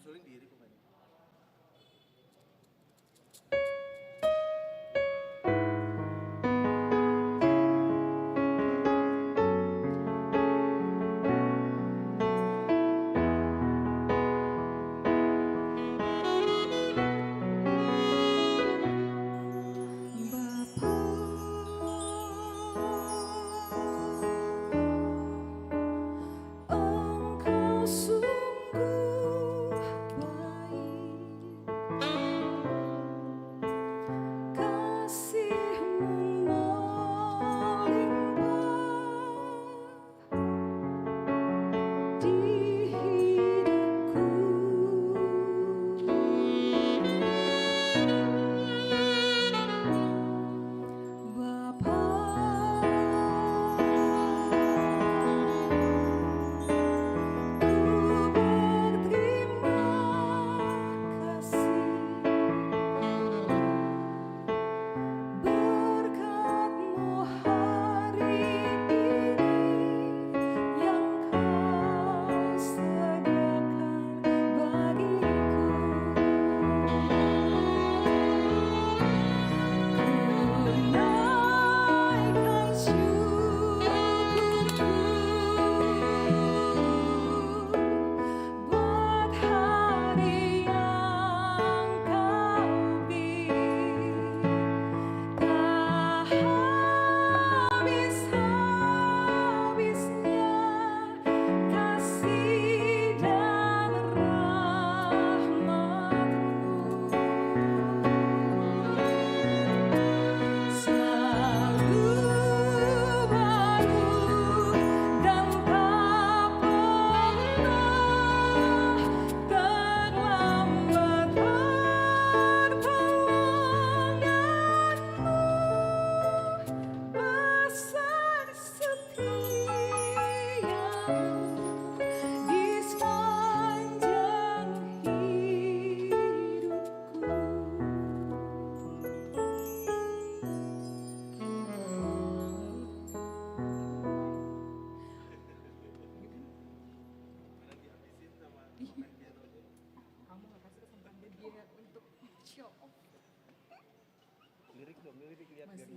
Suling diri pokoknya. Lirik lihat masih dari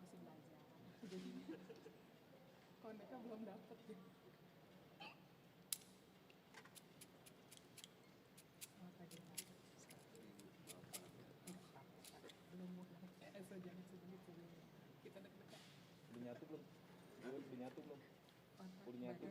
masih belajar jadi kalau mereka belum dapet gitu. Belum mau jangan sebegitu kita deg-degan. Udah nyatu belum? Udah nyatu belum? Udah nyatu.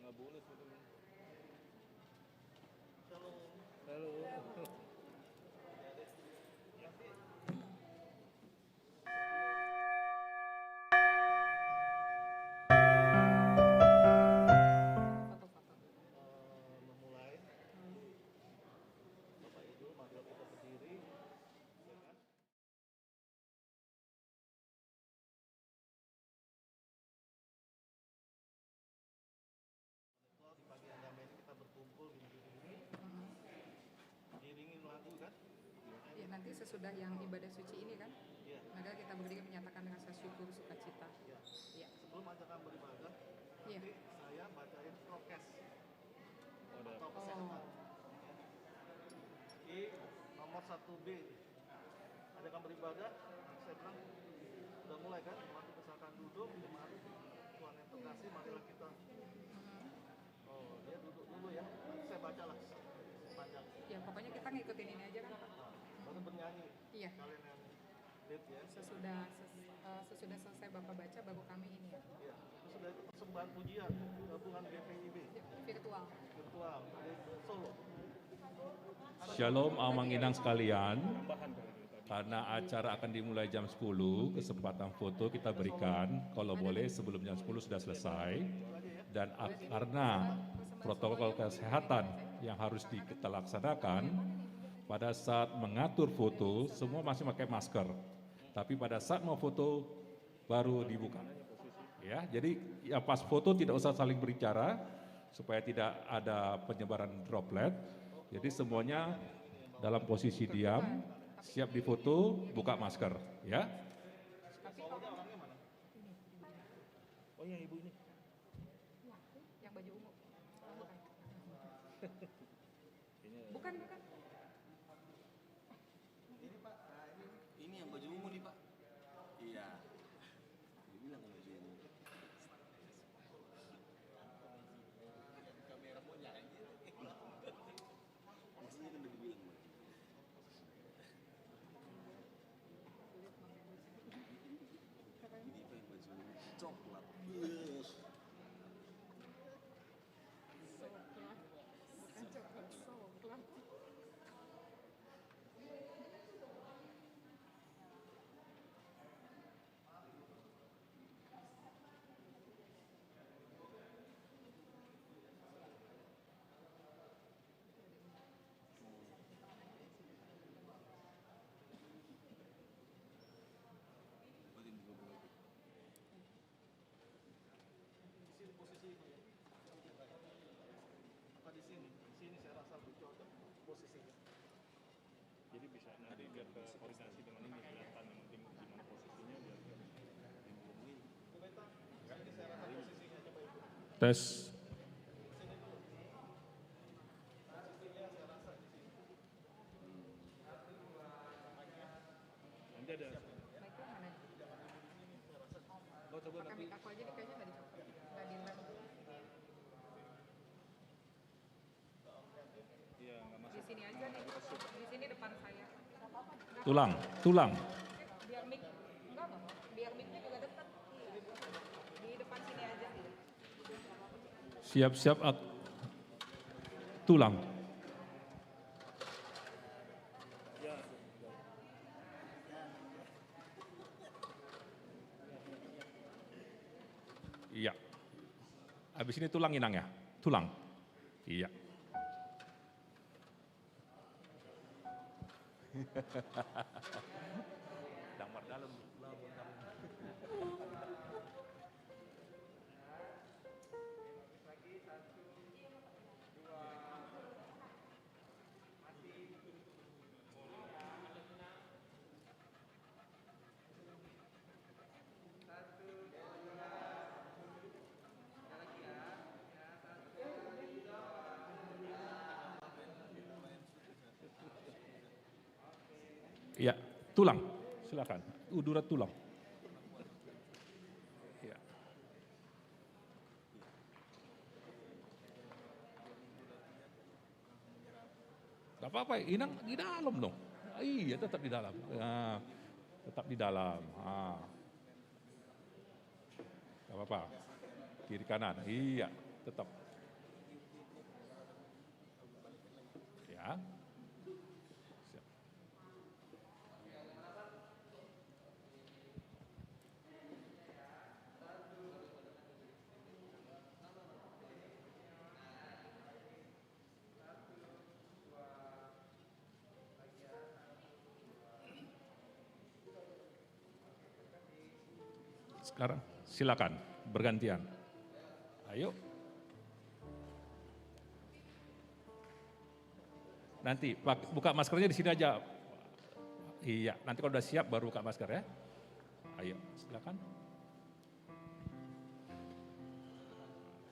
nggak boleh sebenarnya. Halo. Halo. Foto-foto. Memulai. Bapak Ibu, marilah kita berdiri. Silakan. Di pagi yang damai ini kita berkumpul gini-gini. Diiringin lagu kan? Ya, nanti sesudah yang ibadah suci ini kan, Iya. maka kita berdiri menyatakan rasa syukur sukacita. Iya. Iya. Sebelum ajakan beribadah, Iya. nanti saya bacain prokes Ada. atau Oh. kesehatan. Di nomor 1B. Ajakan beribadah, saya bilang udah mulai kan? Mari misalkan duduk, mari Tuhan yang terkasih, marilah kita. Oh, dia duduk dulu ya. Nanti saya baca lah sepanjang. Ya, pokoknya kita ngikutin ini aja kan, Pak. Baru bernyanyi. Iya. Kalian yang lead ya. Sesudah selesai Bapak baca, baru kami ini ya. Iya. Terus sudah itu persembahan pujian gabungan GPIB Virtual. virtual dari Solo. Shalom Amang Inang sekalian, Tambahan kalau itu tadi. karena acara akan dimulai jam 10, kesempatan foto kita berikan, kalau boleh sebelum jam 10 sudah selesai. Dan karena protokol kesehatan yang harus kita laksanakan, pada saat mengatur foto, semua masih pakai masker. Tapi pada saat mau foto, baru dibuka. Ya, jadi ya pas foto tidak usah saling berbicara, supaya tidak ada penyebaran droplet. Jadi semuanya dalam posisi diam, siap difoto, buka masker, ya. Tapi kalau Oh iya ibu ini. yang baju ungu. Kayaknya Bukan. Ini yang baju ungu nih Pak. Iya. Dia bilang baju ungu. Kamera mau nyala aja. Maksudnya kan udah dibilang Pak. Ini pengen baju coklat. Bukan coklat, coklat. Batin buka buka. Di sini posisi apa di sini? Di sini saya rasa lebih cocok posisinya. jadi bisa nanti biar ke koordinasi dengan ini kelihatan yang penting gimana posisinya biar Bu Beta, sini saya rasa posisinya coba Ibu. Tes. nanti ada. Mic-nya mana? Oh coba Pakai nanti mic aku aja nih, kayaknya nggak dicopot. Nggak di-rem. iya nggak Di masuk. sini aja nih. Di sini depan saya. Tulang, tulang. Biar mic enggak. Biar mic-nya juga dekat. Di depan sini aja. Siap-siap tulang. Ya. Iya. Habis ini tulang Inang ya? Tulang. Iya. Damar dalam. Iya, tulang. Silakan. Udurat tulang. Iya. Gak apa-apa, Inang di dalam dong. Iya, tetap di dalam. Nah, tetap di dalam. Gak apa-apa. Kiri kanan. Iya, tetap. Ya. Siap. Sekarang silakan bergantian. Ayo. Nanti buka maskernya di sini aja. Iya, nanti kalau udah siap baru buka masker ya. Ayo, silakan.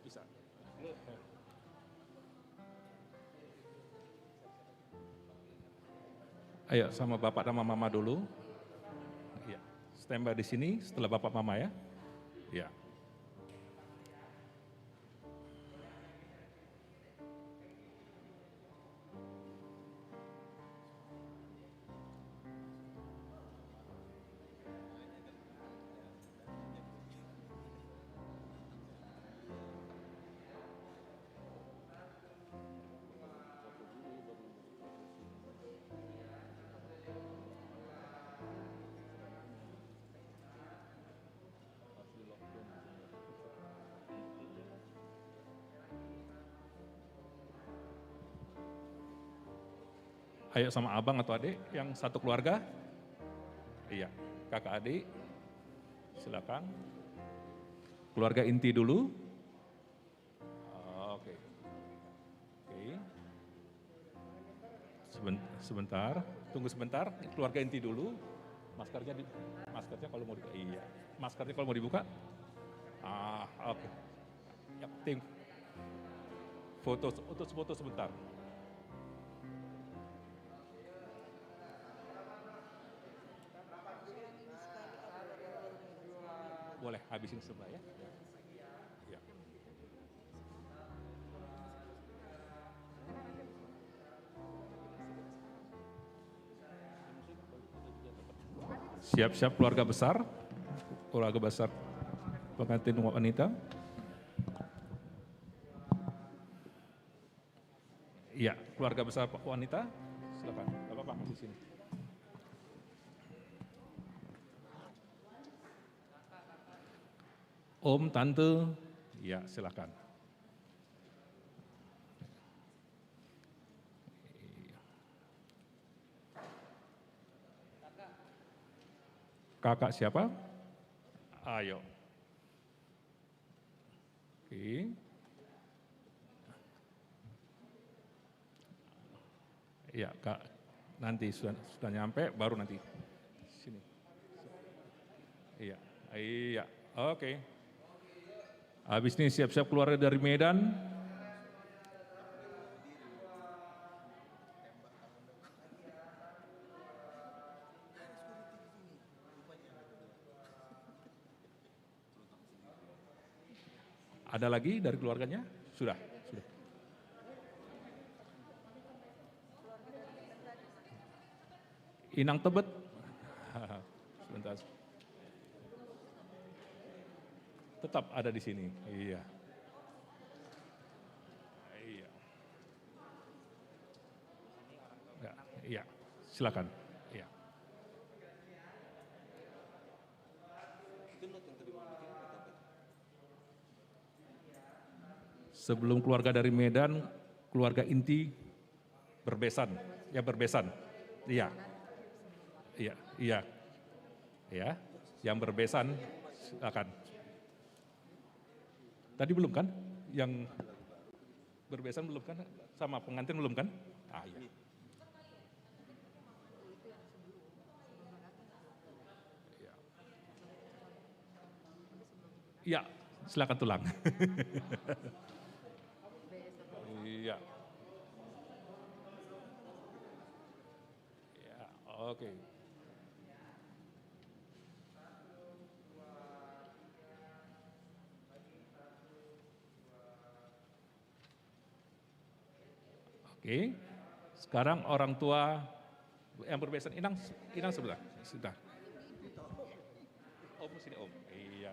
Bisa. Ayo sama Bapak sama Mama dulu. Iya, standby di sini setelah Bapak Mama ya. Iya. Ayo sama abang atau adik yang satu keluarga. Iya, kakak adik. Silakan. Keluarga inti dulu. Oke. Oke. Sebentar, tunggu sebentar. Keluarga inti dulu. Maskernya kalau mau dibuka. Iya. Maskernya kalau mau dibuka. Oke. Ya, tim. Foto sebentar. Boleh habisin sebelah ya. Ya. Siap-siap keluarga besar pengantin wanita. Iya, keluarga besar wanita, silakan. Bapak di sini. Om, tante, ya silakan. Kakak siapa? Ayo. Oke. Ya, Kak. Nanti sudah nyampe, baru nanti sini. Iya, iya. Oke. Habis ini siap-siap keluar dari Medan. Ada lagi dari keluarganya? Sudah. Inang Tebet. Sebentar. Tetap ada di sini. Iya. Iya. Ya, iya. Silakan. Iya. Sebelum keluarga dari Medan, keluarga inti berbesan. Ya berbesan. Iya. Iya, iya. Ya, yang berbesan silakan. Tadi belum kan? Yang berbesan belum kan? Sama pengantin belum kan? Iya. Iya, silakan tulang. Iya. Ya, oke. Oke, sekarang orang tua yang berbesan, Inang sebelah, sudah. Om sini Om, iya,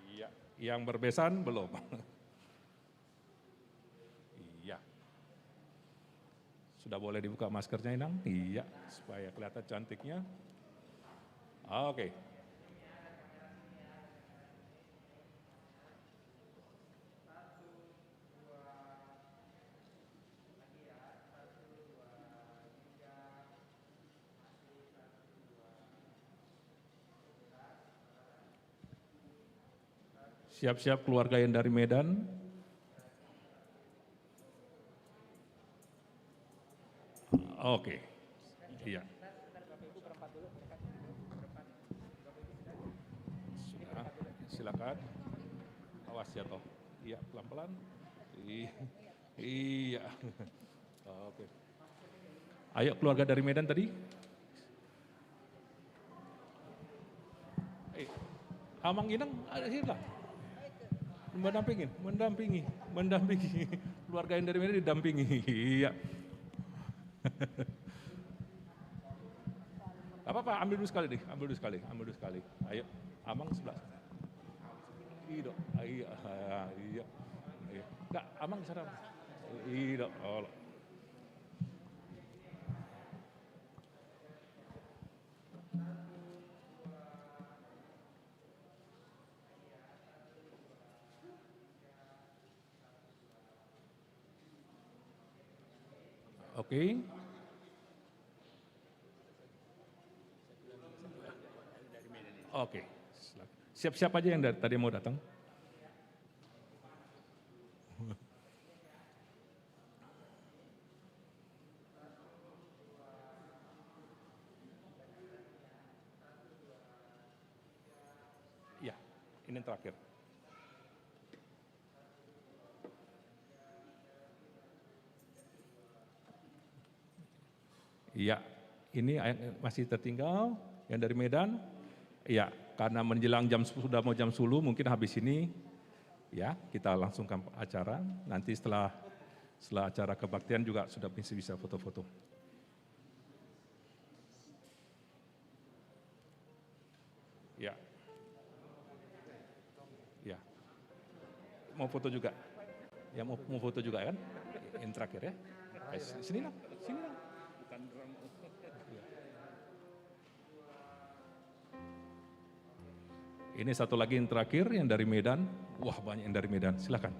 iya. Yang berbesan belum, iya. Sudah boleh dibuka maskernya Inang? Iya, supaya kelihatan cantiknya. Oke. Siap-siap keluarga yang dari Medan. Oke. Iya. Sudah, silakan. Awas ya toh. Iya, pelan-pelan. Iya. Oke. Ayo keluarga dari Medan tadi. Amang Inang ada sini lah. Mendampingi. Keluarga yang dari Medan didampingi. Iya. Apa-apa, ambil dulu sekali. Ayo, Amang sebelah. Iya. Enggak, Amang sana. Iya. Oke. Oke. Siap-siap aja yang tadi mau datang. Ya, ini yang terakhir. Iya, ini masih tertinggal yang dari Medan. Iya, karena menjelang sudah mau jam 10, mungkin habis ini ya kita langsungkan acara. Nanti setelah acara kebaktian juga sudah bisa foto-foto. Ya, ya, mau foto juga. Ya mau foto juga kan? Yang terakhir ya. Sini lah. Ini satu lagi yang terakhir yang dari Medan. Wah, banyak yang dari Medan. Silakan.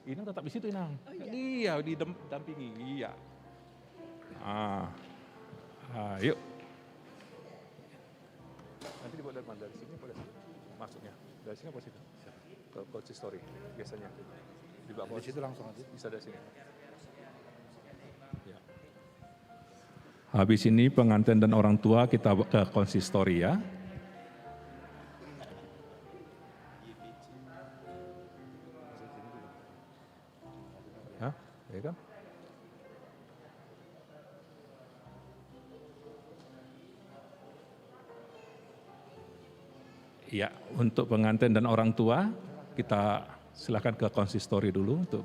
Inang tetap di situ, Inang. Oh, iya, didampingi. Iya. Ayo. Nanti dibawa dari mana? Dari sini atau dari sini? Masuknya. Dari sini apa situ? Ke konsistori biasanya. Dibawa di situ langsung aja. Bisa dari sini. Ya. Habis ini pengantin dan orang tua kita ke konsistori ya. Ya kan? Iya, untuk pengantin dan orang tua kita silakan ke konsistori dulu untuk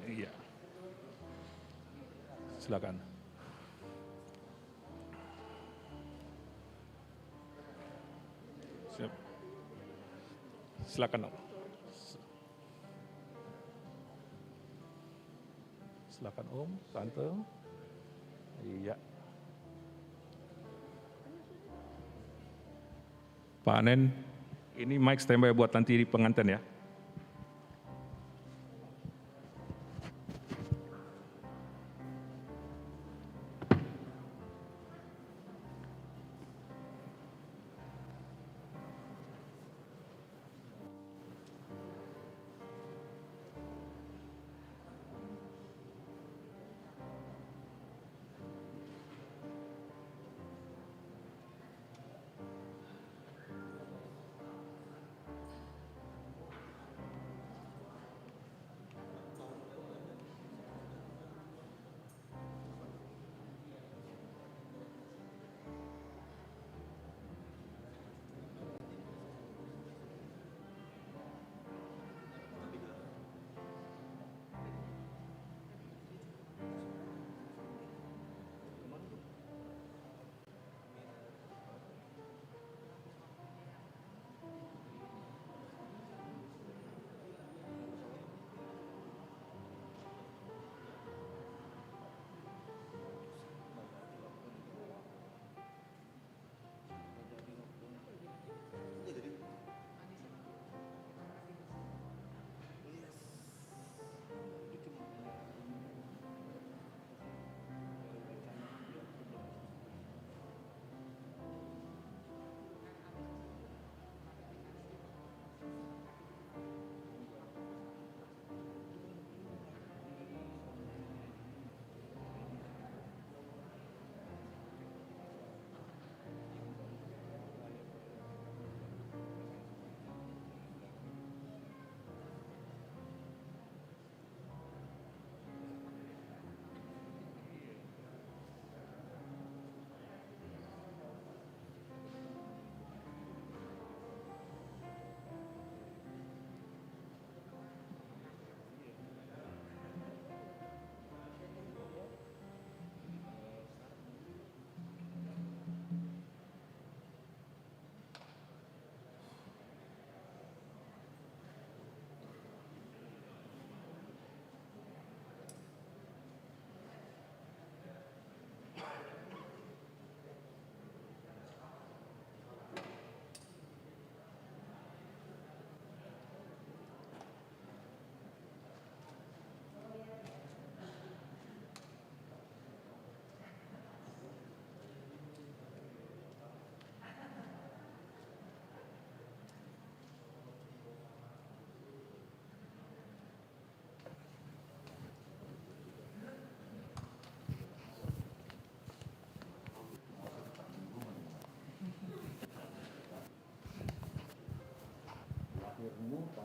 Iya. Silakan. Siap. Silakan. Silakan Om, Tante. Iya. Pak Anen, ini mic standby buat nanti di pengantin ya.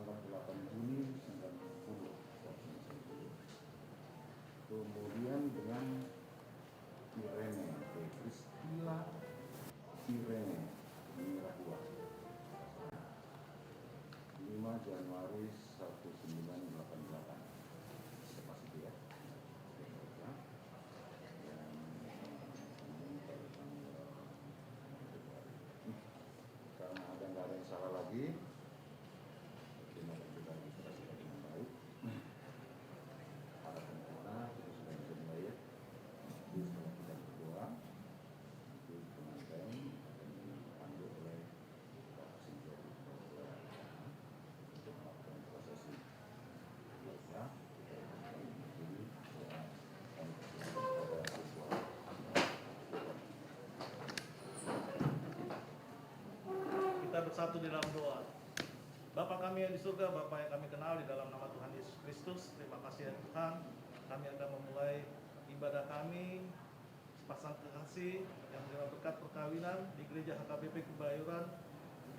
tanggal 8 Juni 90. Kemudian dengan Irene, Priscilla Irene Mirahua, 5 Januari 1988. Pas itu ya. Dan ini pada tanggal, karena nggak ada yang salah lagi, kita registrasikan dengan baik. Ada penerima itu sudah bisa dibayar. Di setelah kita berdua, nanti pengantin akan dipanggil oleh Pak Sinjo untuk melakukan prosesi. Ya, Kita bersatu di dalam doa. Bapa kami yang di surga, Bapa yang kami kenal, di dalam nama Tuhan Yesus Kristus, terima kasih ya Tuhan. Kami akan memulai ibadah kami sepasang kekasih yang menerima berkat perkawinan di Gereja HKBP Kebayoran,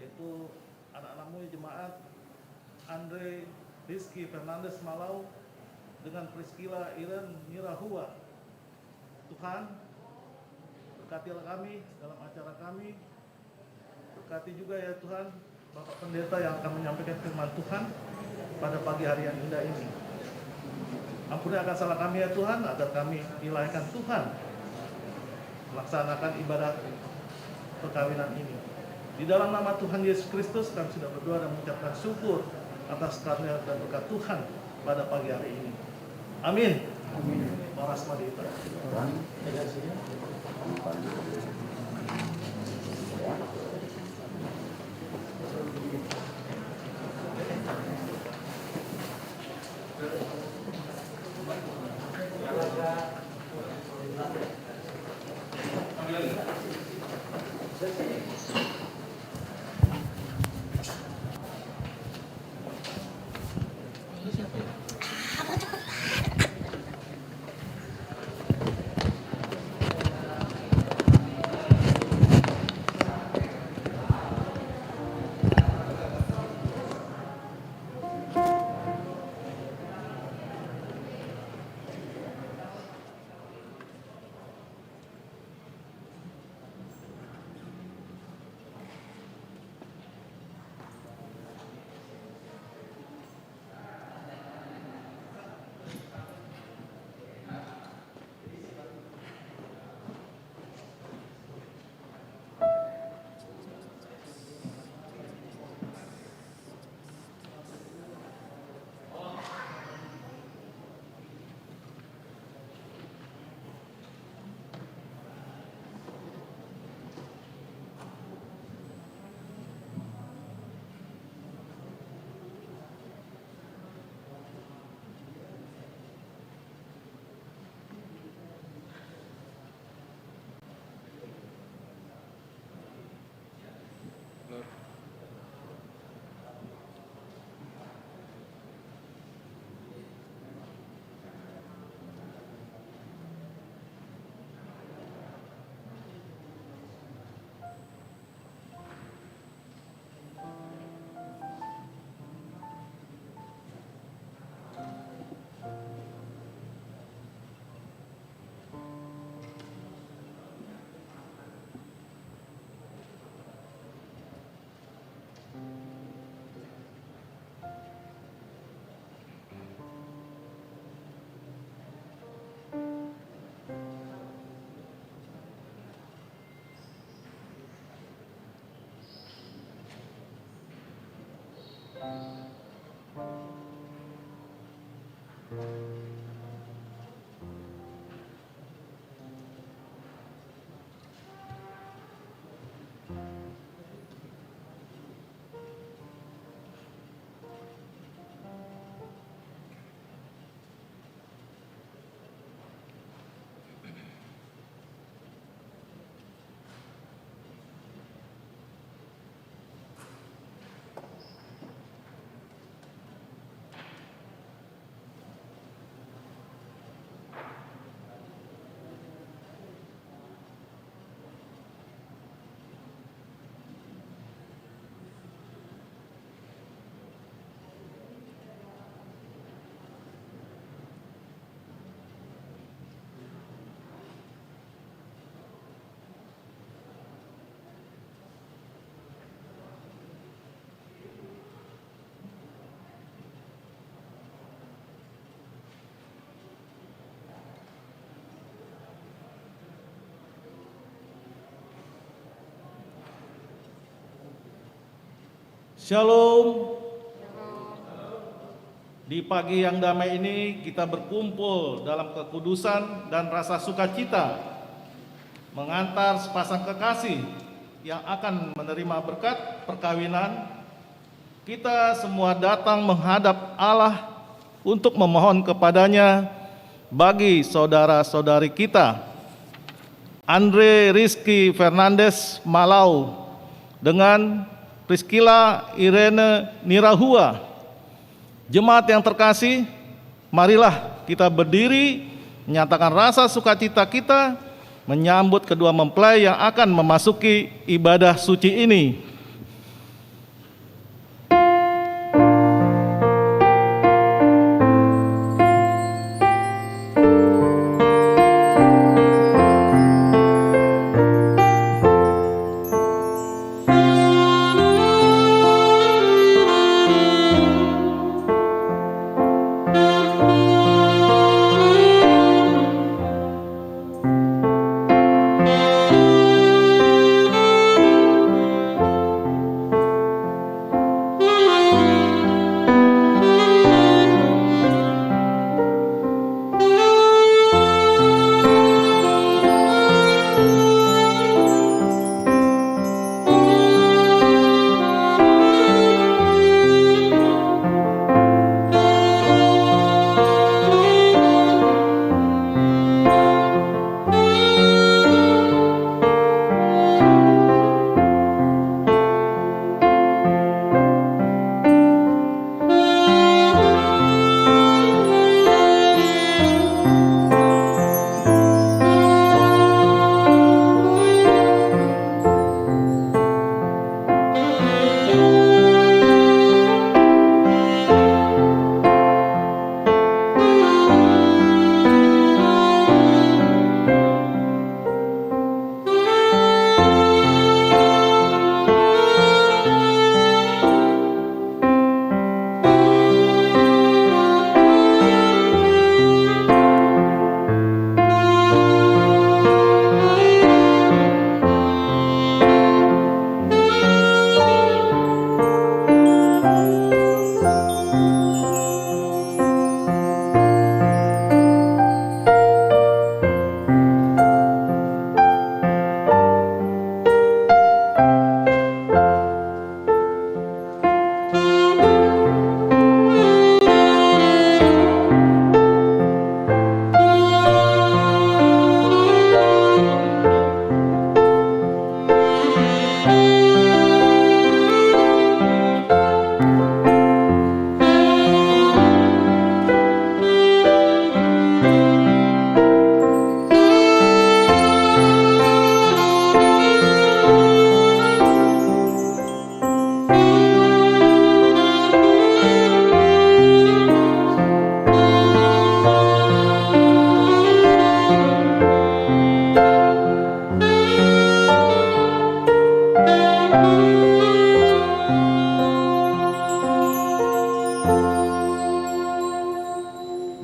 yaitu anak-anakmu jemaat Andre Rizky Fernandes Malau dengan Priscilla Irene Mirahua. Tuhan, berkatilah kami dalam acara kami. Berkati juga ya Tuhan Bapak Pendeta yang akan menyampaikan firman Tuhan pada pagi hari yang indah ini. Ampuni akan salah kami ya Tuhan, agar kami dilahirkan Tuhan melaksanakan ibadah perkawinan ini. Di dalam nama Tuhan Yesus Kristus kami sudah berdoa dan mengucapkan syukur atas karunia dan berkat Tuhan pada pagi hari ini. Amin. Amin. Oras Madita. Shalom. Di pagi yang damai ini kita berkumpul dalam kekudusan dan rasa sukacita mengantar sepasang kekasih yang akan menerima berkat perkawinan. Kita semua datang menghadap Allah untuk memohon kepadanya bagi saudara-saudari kita Andre Rizky Fernandes Malau dengan Priscilla Irene Nirahua. Jemaat yang terkasih, marilah kita berdiri menyatakan rasa sukacita kita menyambut kedua mempelai yang akan memasuki ibadah suci ini.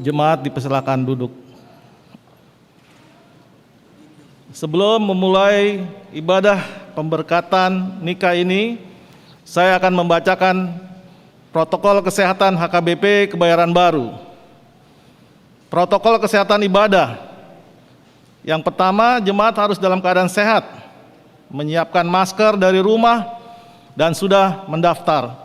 Jemaat dipersilakan duduk. Sebelum memulai ibadah pemberkatan nikah ini, saya akan membacakan protokol kesehatan HKBP Kebayoran Baru. Protokol kesehatan ibadah. Yang pertama, jemaat harus dalam keadaan sehat, menyiapkan masker dari rumah, dan sudah mendaftar.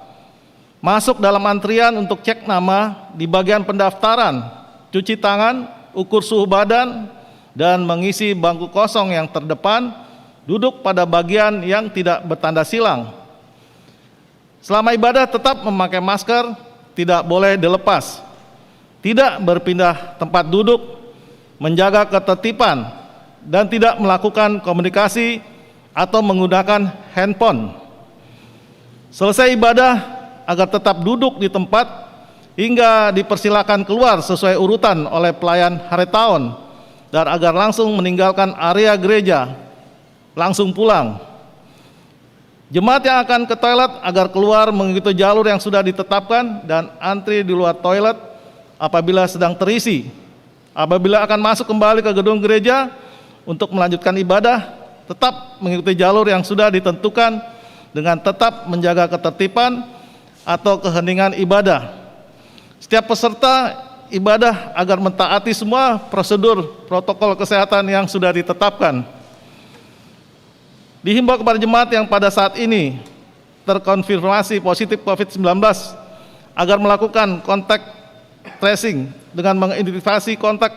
Masuk dalam antrian untuk cek nama di bagian pendaftaran, cuci tangan, ukur suhu badan, dan mengisi bangku kosong yang terdepan, duduk pada bagian yang tidak bertanda silang. Selama ibadah tetap memakai masker, tidak boleh dilepas. Tidak berpindah tempat duduk, menjaga ketertiban, dan tidak melakukan komunikasi atau menggunakan handphone. Selesai ibadah, agar tetap duduk di tempat hingga dipersilakan keluar sesuai urutan oleh pelayan hari tahun, dan agar langsung meninggalkan area gereja, langsung pulang. Jemaat yang akan ke toilet agar keluar mengikuti jalur yang sudah ditetapkan dan antri di luar toilet apabila sedang terisi. Apabila akan masuk kembali ke gedung gereja untuk melanjutkan ibadah, tetap mengikuti jalur yang sudah ditentukan dengan tetap menjaga ketertiban atau keheningan ibadah. Setiap peserta ibadah agar mentaati semua prosedur protokol kesehatan yang sudah ditetapkan. Dihimbau kepada jemaat yang pada saat ini terkonfirmasi positif COVID-19 agar melakukan kontak tracing dengan mengidentifikasi kontak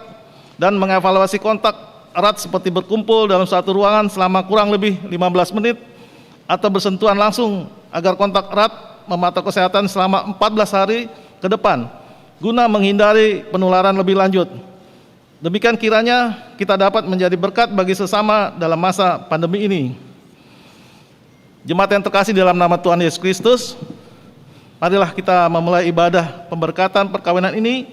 dan mengevaluasi kontak erat seperti berkumpul dalam satu ruangan selama kurang lebih 15 menit atau bersentuhan langsung agar kontak erat memantau kesehatan selama 14 hari ke depan guna menghindari penularan lebih lanjut. Demikian kiranya kita dapat menjadi berkat bagi sesama dalam masa pandemi ini. Jemaat yang terkasih dalam nama Tuhan Yesus Kristus, marilah kita memulai ibadah pemberkatan perkawinan ini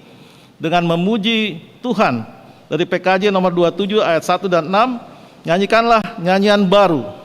dengan memuji Tuhan. Dari PKJ nomor 27 ayat 1 dan 6, nyanyikanlah nyanyian baru.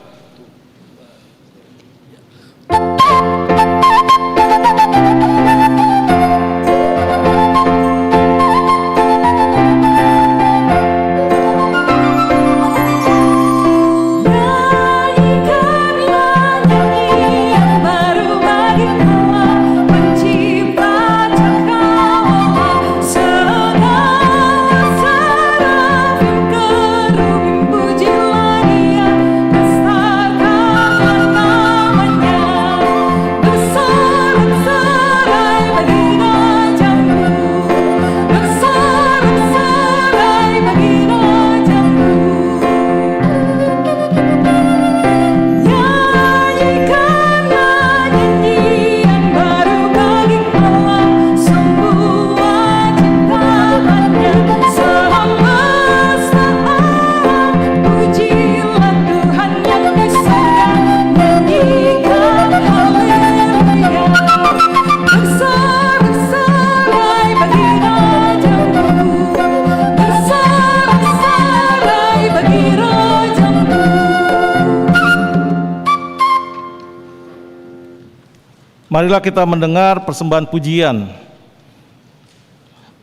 Marilah kita mendengar persembahan pujian.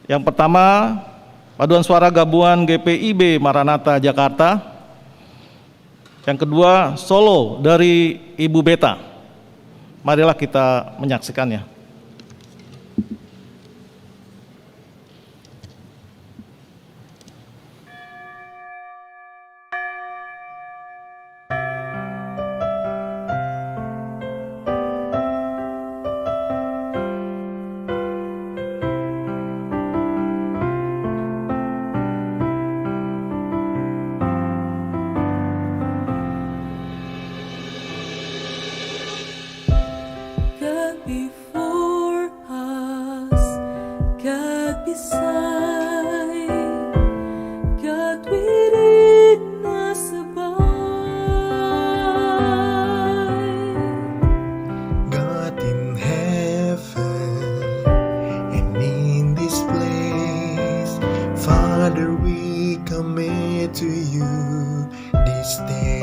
Yang pertama, paduan suara gabungan GPIB Maranatha Jakarta. Yang kedua, solo dari Ibu Beta. Marilah kita menyaksikannya. Before us, God beside, God within us abide, God in heaven and in this place, Father, we commit to you this day.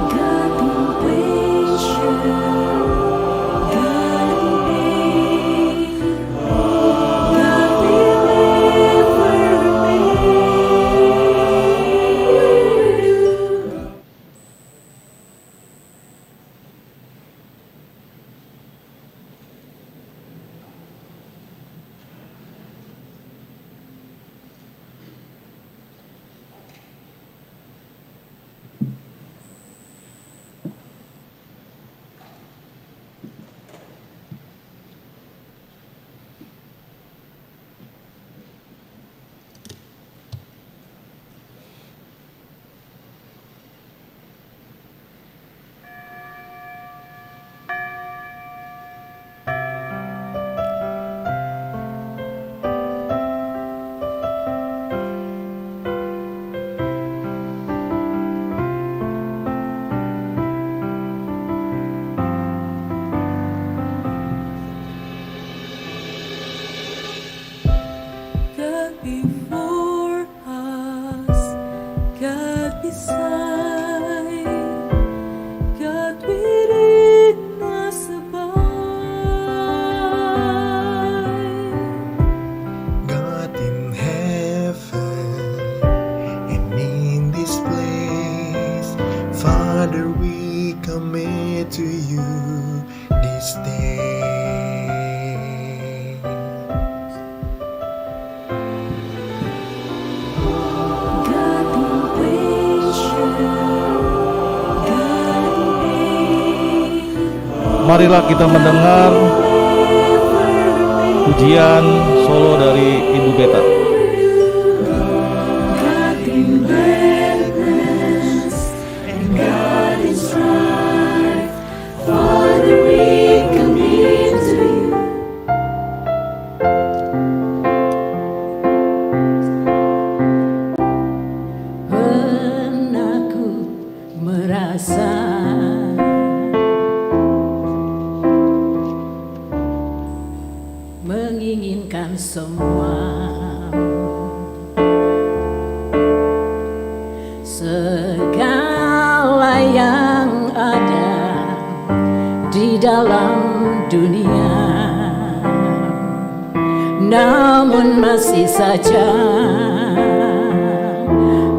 God in creation. Father, we commit to you this day. God in creation, God in Marilah kita mendengar pujian solo dari Ibu Beta. God in gladness and God in strife. Father, we commit to you. Pernah ku merasa menginginkan semua segala yang ada di dalam dunia, namun masih saja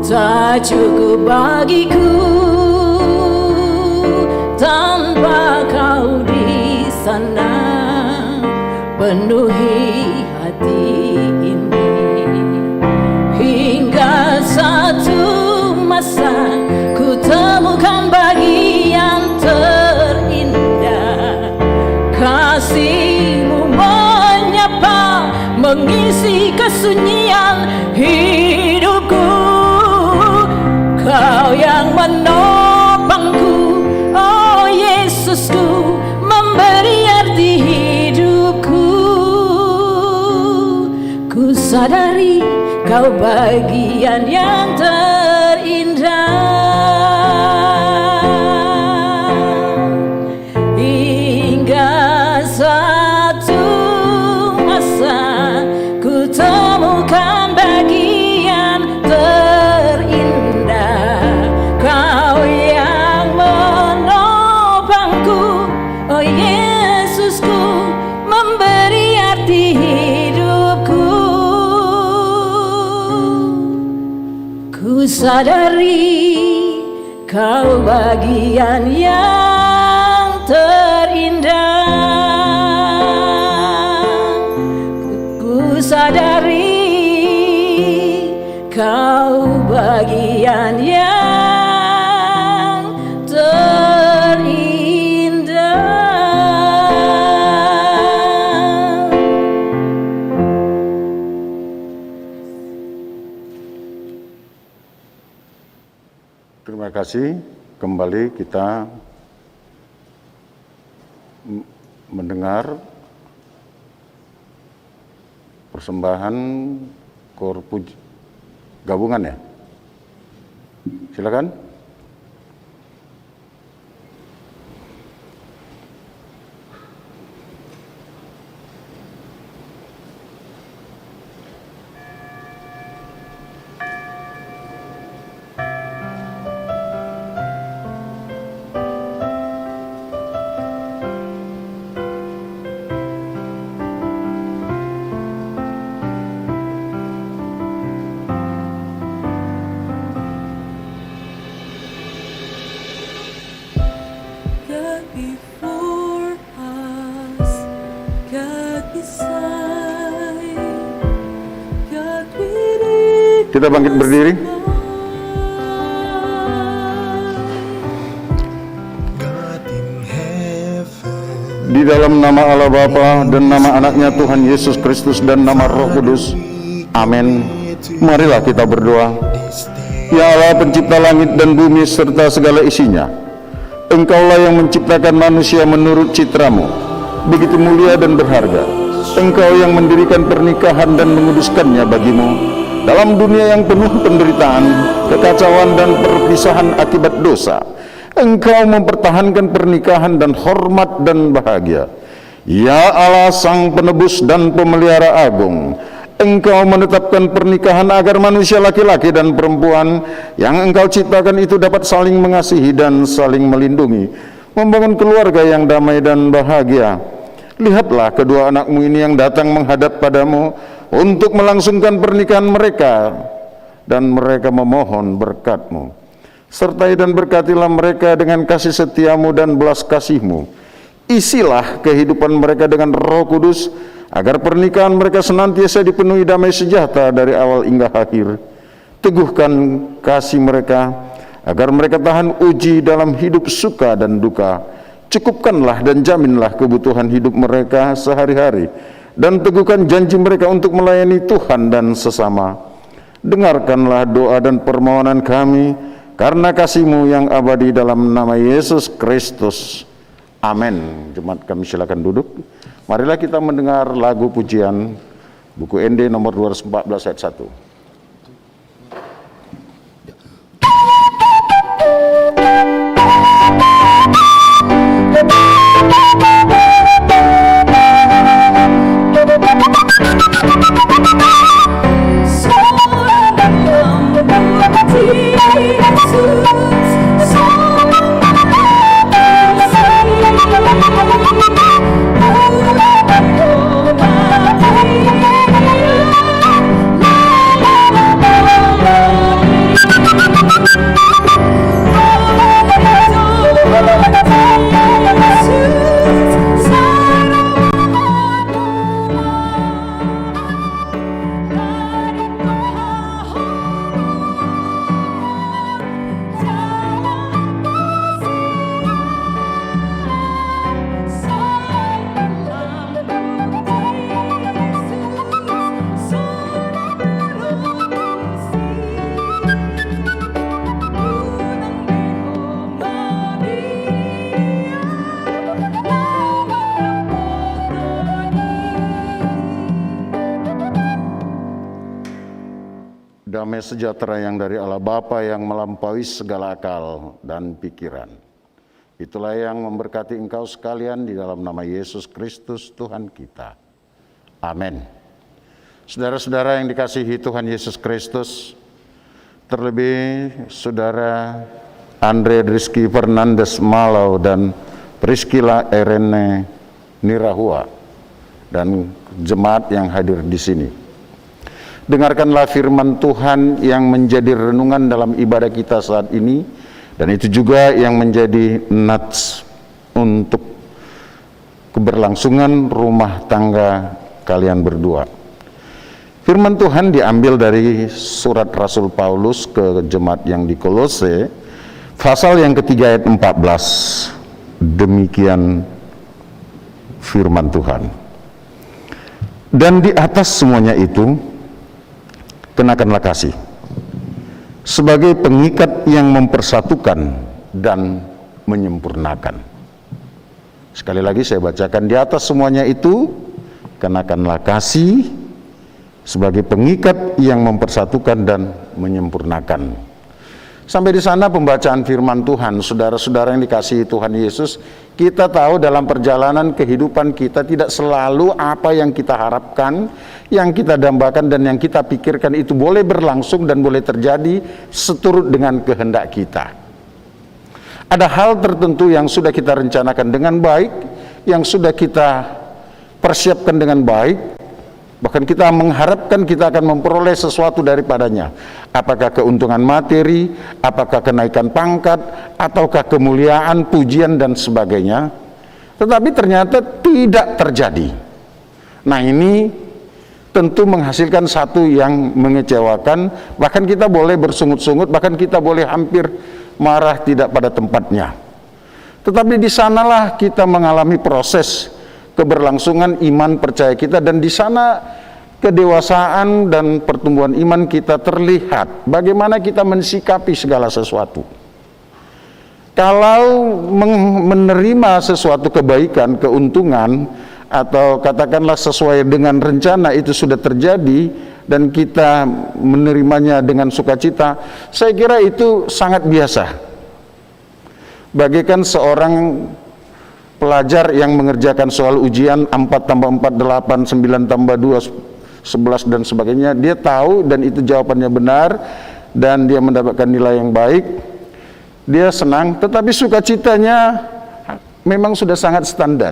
tak cukup bagiku tanpa kau di sana. Penuhi hati ini hingga satu masa ku temukan bagian terindah. Kasih-Mu menyapa mengisi kesunyian hidupku. Kau yang menopangku, oh Yesusku, memberi arti hidupku. Ku sadari kau bagian yang terindah. Hingga satu masa ku temukan bagian terindah. Kau yang menopangku, oh Yesusku, memberi arti hidupku. Ku sadari kau bagian yang terindah. Ku sadari kau bagian yang terindah. Terima kasih. Kembali kita mendengar persembahan kor gabungan ya. Silakan. God before us, God beside, God within Kita bangkit berdiri. God in heaven, Di dalam nama Allah Bapa dan nama anaknya Tuhan Yesus Kristus dan nama Roh Kudus. Amin. Marilah kita berdoa. this day. Ya Allah, pencipta langit dan bumi serta segala isinya, Engkaulah yang menciptakan manusia menurut citramu, begitu mulia dan berharga. Engkau yang mendirikan pernikahan dan menguduskannya bagimu. Dalam dunia yang penuh penderitaan, kekacauan dan perpisahan akibat dosa, Engkau mempertahankan pernikahan dan hormat dan bahagia. Ya Allah, Sang Penebus dan Pemelihara Agung, Engkau menetapkan pernikahan agar manusia laki-laki dan perempuan yang Engkau ciptakan itu dapat saling mengasihi dan saling melindungi, membangun keluarga yang damai dan bahagia. Lihatlah kedua anakmu ini yang datang menghadap padamu untuk melangsungkan pernikahan mereka, dan mereka memohon berkat-Mu. Sertai dan berkatilah mereka dengan kasih setiamu dan belas kasih-Mu. Isilah kehidupan mereka dengan Roh Kudus, agar pernikahan mereka senantiasa dipenuhi damai sejahtera dari awal hingga akhir. Teguhkan kasih mereka, agar mereka tahan uji dalam hidup suka dan duka. Cukupkanlah dan jaminlah kebutuhan hidup mereka sehari-hari, dan teguhkan janji mereka untuk melayani Tuhan dan sesama. Dengarkanlah doa dan permohonan kami, karena kasih-Mu yang abadi, dalam nama Yesus Kristus. Amin. Jemaat kami silakan duduk. Marilah kita mendengar lagu pujian buku ND nomor 214 ayat 1. Damai sejahtera yang dari Allah Bapa yang melampaui segala akal dan pikiran, itulah yang memberkati engkau sekalian di dalam nama Yesus Kristus Tuhan kita. Amin. Saudara-saudara yang dikasihi Tuhan Yesus Kristus, terlebih saudara Andre Rizky Fernandes Malau dan Priscilla Irene Nirahua dan jemaat yang hadir di sini. Dengarkanlah firman Tuhan yang menjadi renungan dalam ibadah kita saat ini, dan itu juga yang menjadi nats untuk keberlangsungan rumah tangga kalian berdua. Firman Tuhan diambil dari surat Rasul Paulus ke jemaat yang di Kolose, pasal yang ketiga ayat 14. Demikian firman Tuhan. Dan di atas semuanya itu, kenakanlah kasih sebagai pengikat yang mempersatukan dan menyempurnakan. Sekali lagi saya bacakan, di atas semuanya itu kenakanlah kasih sebagai pengikat yang mempersatukan dan menyempurnakan. Sampai di sana pembacaan firman Tuhan. Saudara-saudara yang dikasihi Tuhan Yesus, kita tahu dalam perjalanan kehidupan kita tidak selalu apa yang kita harapkan, yang kita dambakan dan yang kita pikirkan itu boleh berlangsung dan boleh terjadi seturut dengan kehendak kita. Ada hal tertentu yang sudah kita rencanakan dengan baik, yang sudah kita persiapkan dengan baik, bahkan kita mengharapkan kita akan memperoleh sesuatu daripadanya. Apakah keuntungan materi, apakah kenaikan pangkat, ataukah kemuliaan, pujian, dan sebagainya. Tetapi ternyata tidak terjadi. Nah, ini tentu menghasilkan satu yang mengecewakan. Bahkan kita boleh bersungut-sungut, bahkan kita boleh hampir marah tidak pada tempatnya. Tetapi di sanalah kita mengalami proses keberlangsungan iman percaya kita, dan di sana kedewasaan dan pertumbuhan iman kita terlihat bagaimana kita mensikapi segala sesuatu. Kalau menerima sesuatu kebaikan, keuntungan, atau katakanlah sesuai dengan rencana itu sudah terjadi dan kita menerimanya dengan sukacita, saya kira itu sangat biasa. Bagaikan seorang pelajar yang mengerjakan soal ujian 4 tambah 4 8, 9 tambah 2 11 dan sebagainya, dia tahu dan itu jawabannya benar dan dia mendapatkan nilai yang baik, dia senang, tetapi sukacitanya memang sudah sangat standar,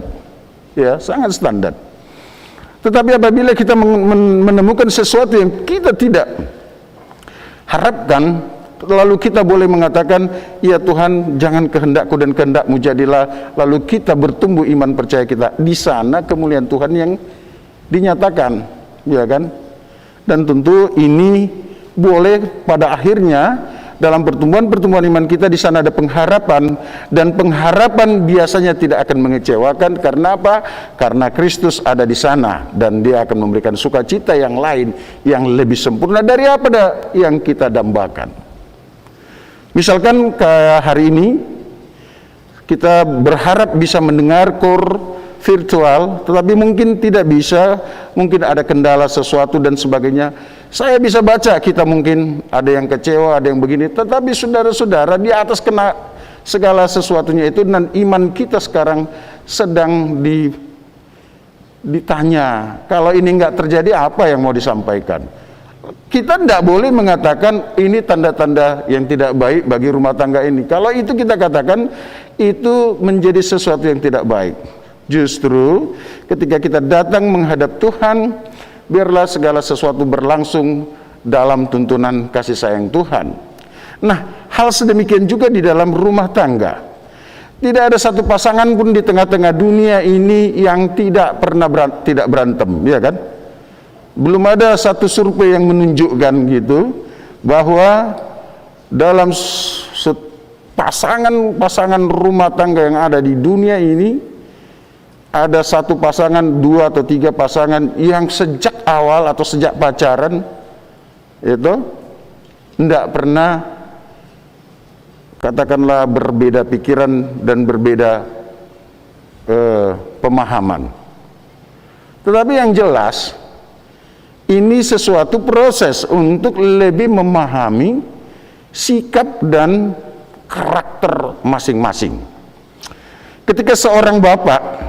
ya, sangat standar. Tetapi apabila kita menemukan sesuatu yang kita tidak harapkan, lalu kita boleh mengatakan, ya Tuhan, jangan kehendakku dan kehendakmu jadilah, lalu kita bertumbuh iman percaya kita. Di sana kemuliaan Tuhan yang dinyatakan, ya kan? Dan tentu ini boleh pada akhirnya dalam pertumbuhan iman kita di sana ada pengharapan, dan pengharapan biasanya tidak akan mengecewakan. Karena apa? Karena Kristus ada di sana dan Dia akan memberikan sukacita yang lain yang lebih sempurna dari apa yang kita dambakan. Misalkan kayak hari ini kita berharap bisa mendengar KOR virtual, tetapi mungkin tidak bisa, mungkin ada kendala sesuatu dan sebagainya. Saya bisa baca, kita mungkin ada yang kecewa, ada yang begini, tetapi saudara-saudara, di atas kena segala sesuatunya itu, dan iman kita sekarang sedang ditanya, kalau ini nggak terjadi apa yang mau disampaikan? Kita tidak boleh mengatakan ini tanda-tanda yang tidak baik bagi rumah tangga ini. Kalau itu kita katakan, itu menjadi sesuatu yang tidak baik. Justru ketika kita datang menghadap Tuhan, biarlah segala sesuatu berlangsung dalam tuntunan kasih sayang Tuhan. Nah, hal sedemikian juga di dalam rumah tangga. Tidak ada satu pasangan pun di tengah-tengah dunia ini yang tidak pernah tidak berantem, ya kan? Belum ada satu survei yang menunjukkan gitu, bahwa dalam pasangan rumah tangga yang ada di dunia ini, ada satu pasangan, 2 atau 3 pasangan yang sejak awal atau sejak pacaran itu tidak pernah, katakanlah, berbeda pikiran dan berbeda pemahaman. Tetapi yang jelas, ini sesuatu proses untuk lebih memahami sikap dan karakter masing-masing. Ketika seorang bapak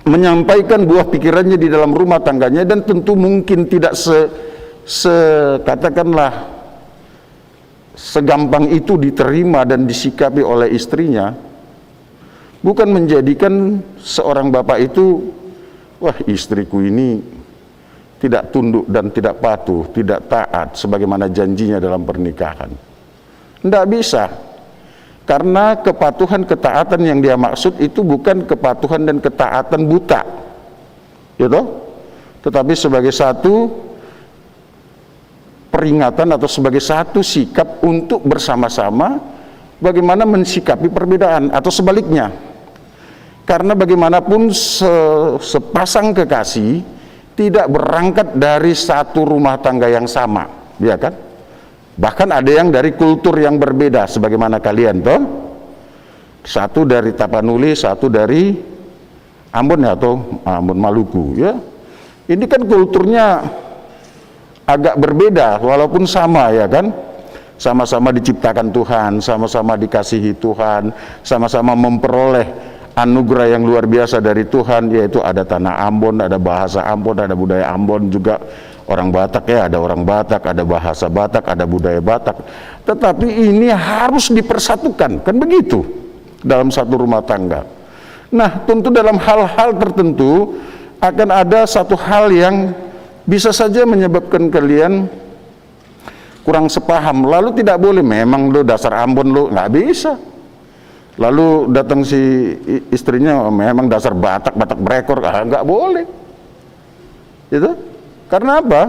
menyampaikan buah pikirannya di dalam rumah tangganya, dan tentu mungkin tidak katakanlah segampang itu diterima dan disikapi oleh istrinya, bukan menjadikan seorang bapak itu, wah, istriku ini tidak tunduk dan tidak patuh, tidak taat sebagaimana janjinya dalam pernikahan. Tidak bisa. Karena kepatuhan, ketaatan yang dia maksud itu bukan kepatuhan dan ketaatan buta, gitu? Tetapi sebagai satu peringatan atau sebagai satu sikap untuk bersama-sama bagaimana mensikapi perbedaan, atau sebaliknya. Karena bagaimanapun sepasang kekasih tidak berangkat dari satu rumah tangga yang sama, ya kan? Bahkan ada yang dari kultur yang berbeda, sebagaimana kalian toh, satu dari Tapanuli, satu dari Ambon atau Ambon Maluku, ya. Ini kan kulturnya agak berbeda, walaupun sama, ya kan? Sama-sama diciptakan Tuhan, sama-sama dikasihi Tuhan, sama-sama memperoleh anugerah yang luar biasa dari Tuhan, yaitu ada tanah Ambon, ada bahasa Ambon, ada budaya Ambon juga. Orang Batak, ya, ada orang Batak, ada bahasa Batak, ada budaya Batak. Tetapi ini harus dipersatukan, kan begitu, dalam satu rumah tangga. Nah, tentu dalam hal-hal tertentu akan ada satu hal yang bisa saja menyebabkan kalian kurang sepaham. Lalu tidak boleh, memang lo dasar Ambon lo, nggak bisa. Lalu datang si istrinya, memang dasar Batak berekor, nggak boleh. Itu karena apa?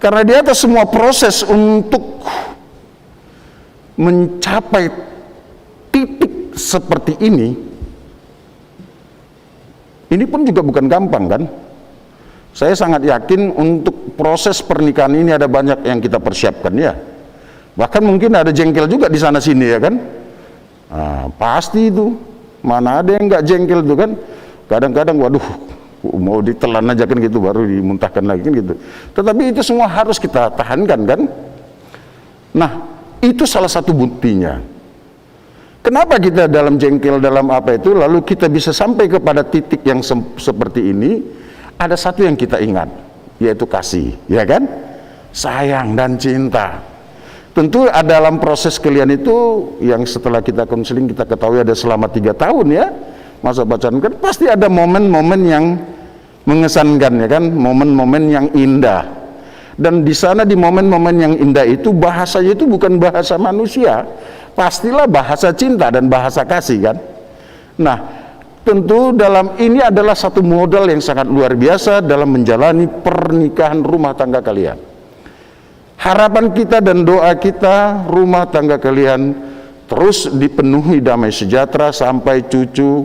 Karena di atas semua proses untuk mencapai titik seperti ini pun juga bukan gampang, kan? Saya sangat yakin untuk proses pernikahan ini ada banyak yang kita persiapkan, ya. Bahkan mungkin ada jengkel juga di sana sini, ya kan? Nah, pasti itu. Mana ada yang nggak jengkel itu, kan? Kadang-kadang, waduh, mau ditelan aja kan gitu, baru dimuntahkan lagi kan gitu. Tetapi itu semua harus kita tahankan, kan? Nah, itu salah satu buktinya. Kenapa kita dalam jengkel, dalam apa itu, lalu kita bisa sampai kepada titik yang seperti ini? Ada satu yang kita ingat, yaitu kasih, ya kan? Sayang dan cinta. Tentu dalam proses kalian itu, yang setelah kita konseling kita ketahui ada selama 3 tahun, ya, masa pacaran, kan pasti ada momen-momen yang mengesankan, ya kan, momen-momen yang indah. Dan di sana di momen-momen yang indah itu bahasanya itu bukan bahasa manusia, pastilah bahasa cinta dan bahasa kasih kan. Nah, tentu dalam ini adalah satu modal yang sangat luar biasa dalam menjalani pernikahan rumah tangga kalian. Harapan kita dan doa kita, rumah tangga kalian terus dipenuhi damai sejahtera sampai cucu,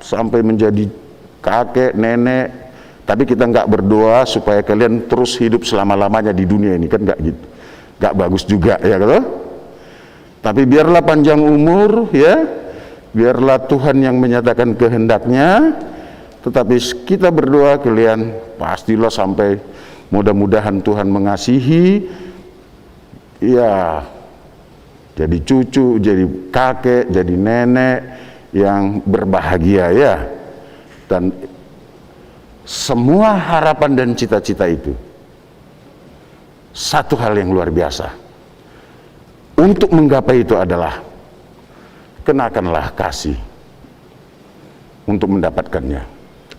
sampai menjadi kakek, nenek. Tapi kita nggak berdoa supaya kalian terus hidup selama-lamanya di dunia ini, kan nggak gitu, nggak bagus juga ya kan. Tapi biarlah panjang umur ya, biarlah Tuhan yang menyatakan kehendaknya. Tetapi kita berdoa kalian pastilah sampai mudah-mudahan Tuhan mengasihi ya, jadi cucu, jadi kakek, jadi nenek yang berbahagia ya. Dan semua harapan dan cita-cita itu satu hal yang luar biasa. Untuk menggapai itu adalah kenakanlah kasih untuk mendapatkannya.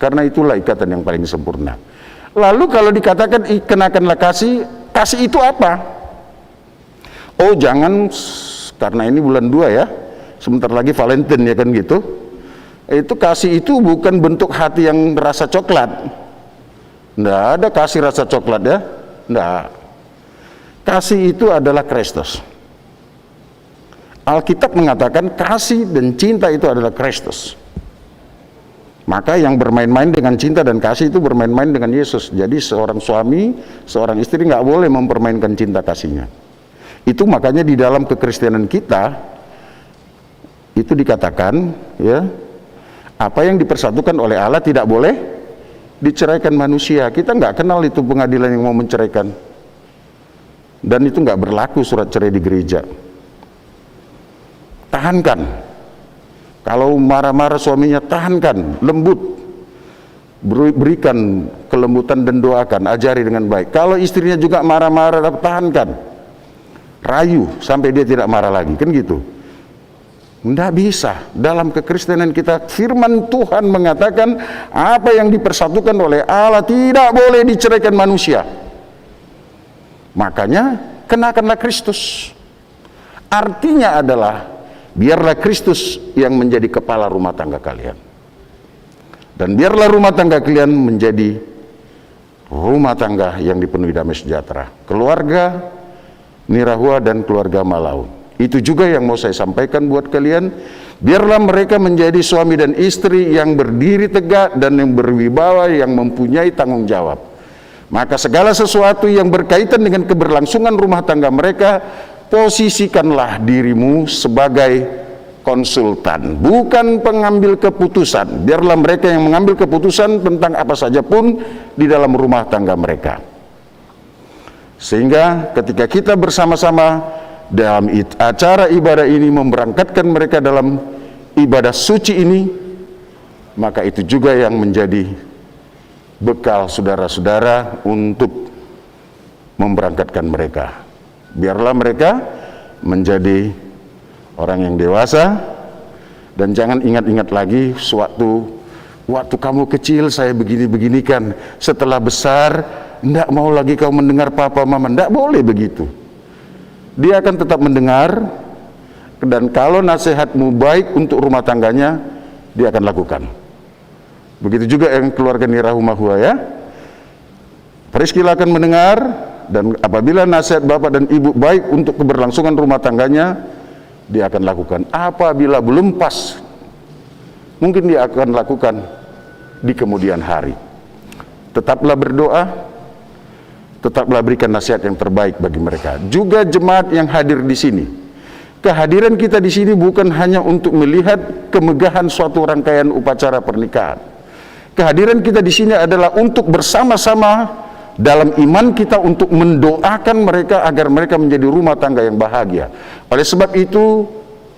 Karena itulah ikatan yang paling sempurna. Lalu kalau dikatakan kenakanlah kasih, kasih itu apa? Oh jangan, karena ini bulan 2 ya, sebentar lagi Valentine ya kan gitu. Itu kasih itu bukan bentuk hati yang rasa coklat. Nggak ada kasih rasa coklat ya, nggak. Kasih itu adalah Kristus. Alkitab mengatakan kasih dan cinta itu adalah Kristus. Maka yang bermain-main dengan cinta dan kasih itu bermain-main dengan Yesus. Jadi seorang suami, seorang istri nggak boleh mempermainkan cinta kasihnya. Itu makanya di dalam kekristenan kita itu dikatakan ya, apa yang dipersatukan oleh Allah tidak boleh diceraikan manusia. Kita nggak kenal itu pengadilan yang mau menceraikan. Dan itu nggak berlaku surat cerai di gereja. Tahankan. Kalau marah-marah suaminya, tahankan, lembut. Berikan kelembutan dan doakan, ajari dengan baik. Kalau istrinya juga marah-marah, tahankan. Rayu sampai dia tidak marah lagi, kan gitu. Tidak bisa. Dalam kekristenan kita, firman Tuhan mengatakan apa yang dipersatukan oleh Allah tidak boleh diceraikan manusia. Makanya kenakanlah Kristus. Artinya adalah biarlah Kristus yang menjadi kepala rumah tangga kalian. Dan biarlah rumah tangga kalian menjadi rumah tangga yang dipenuhi damai sejahtera. Keluarga Nirahua dan keluarga Malaun. Itu juga yang mau saya sampaikan buat kalian. Biarlah mereka menjadi suami dan istri yang berdiri tegak dan yang berwibawa, yang mempunyai tanggung jawab. Maka segala sesuatu yang berkaitan dengan keberlangsungan rumah tangga mereka, posisikanlah dirimu sebagai konsultan, bukan pengambil keputusan. Biarlah mereka yang mengambil keputusan tentang apa saja pun di dalam rumah tangga mereka. Sehingga ketika kita bersama-sama dalam acara ibadah ini memberangkatkan mereka dalam ibadah suci ini, maka itu juga yang menjadi bekal saudara-saudara untuk memberangkatkan mereka. Biarlah mereka menjadi orang yang dewasa, dan jangan ingat-ingat lagi waktu kamu kecil saya begini-beginikan, setelah besar enggak mau lagi kau mendengar papa mama. Enggak boleh begitu. Dia akan tetap mendengar, dan kalau nasihatmu baik untuk rumah tangganya, dia akan lakukan. Begitu juga yang keluarga Nirahumahua ya. Priscilla akan mendengar, dan apabila nasihat bapak dan ibu baik untuk keberlangsungan rumah tangganya, dia akan lakukan. Apabila belum pas, mungkin dia akan lakukan di kemudian hari. Tetaplah berdoa, tetaplah berikan nasihat yang terbaik bagi mereka. Juga jemaat yang hadir di sini. Kehadiran kita di sini bukan hanya untuk melihat kemegahan suatu rangkaian upacara pernikahan. Kehadiran kita di sini adalah untuk bersama-sama dalam iman kita untuk mendoakan mereka agar mereka menjadi rumah tangga yang bahagia. Oleh sebab itu,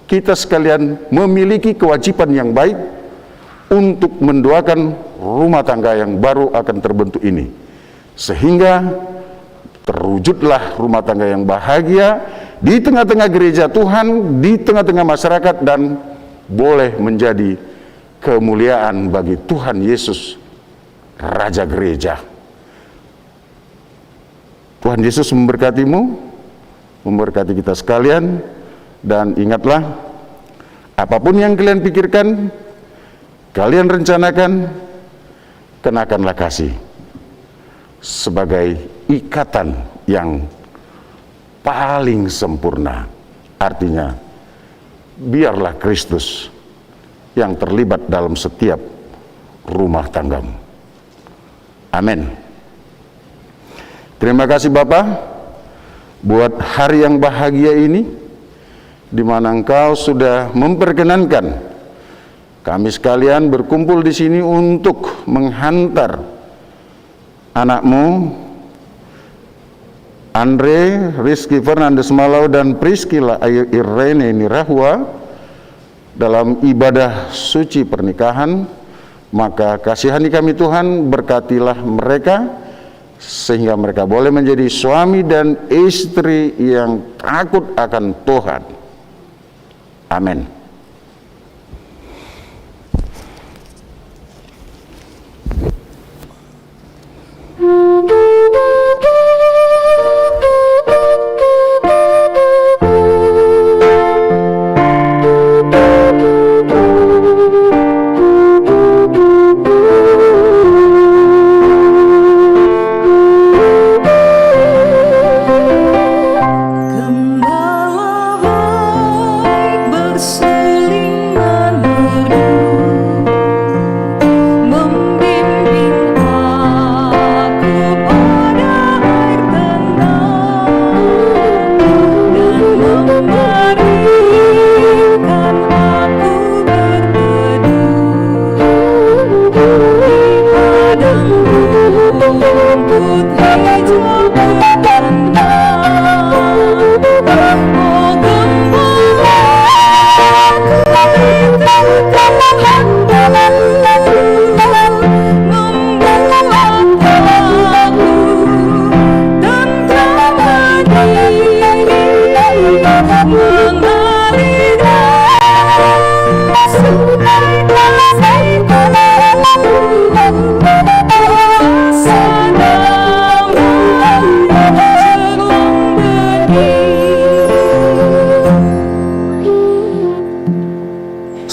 kita sekalian memiliki kewajiban yang baik untuk mendoakan rumah tangga yang baru akan terbentuk ini, sehingga terwujudlah rumah tangga yang bahagia di tengah-tengah gereja Tuhan, di tengah-tengah masyarakat, dan boleh menjadi kemuliaan bagi Tuhan Yesus, Raja Gereja. Tuhan Yesus memberkatimu, memberkati kita sekalian, dan ingatlah, apapun yang kalian pikirkan, kalian rencanakan, kenakanlah kasih sebagai ikatan yang paling sempurna. Artinya, biarlah Kristus yang terlibat dalam setiap rumah tanggamu. Amin. Terima kasih Bapak buat hari yang bahagia ini, di mana Engkau sudah memperkenankan kami sekalian berkumpul di sini untuk menghantar anakmu Andre Rizky Fernandes Malau dan Priscilla Irene Nirahua dalam ibadah suci pernikahan. Maka kasihani kami Tuhan, berkatilah mereka sehingga mereka boleh menjadi suami dan istri yang takut akan Tuhan. Amin.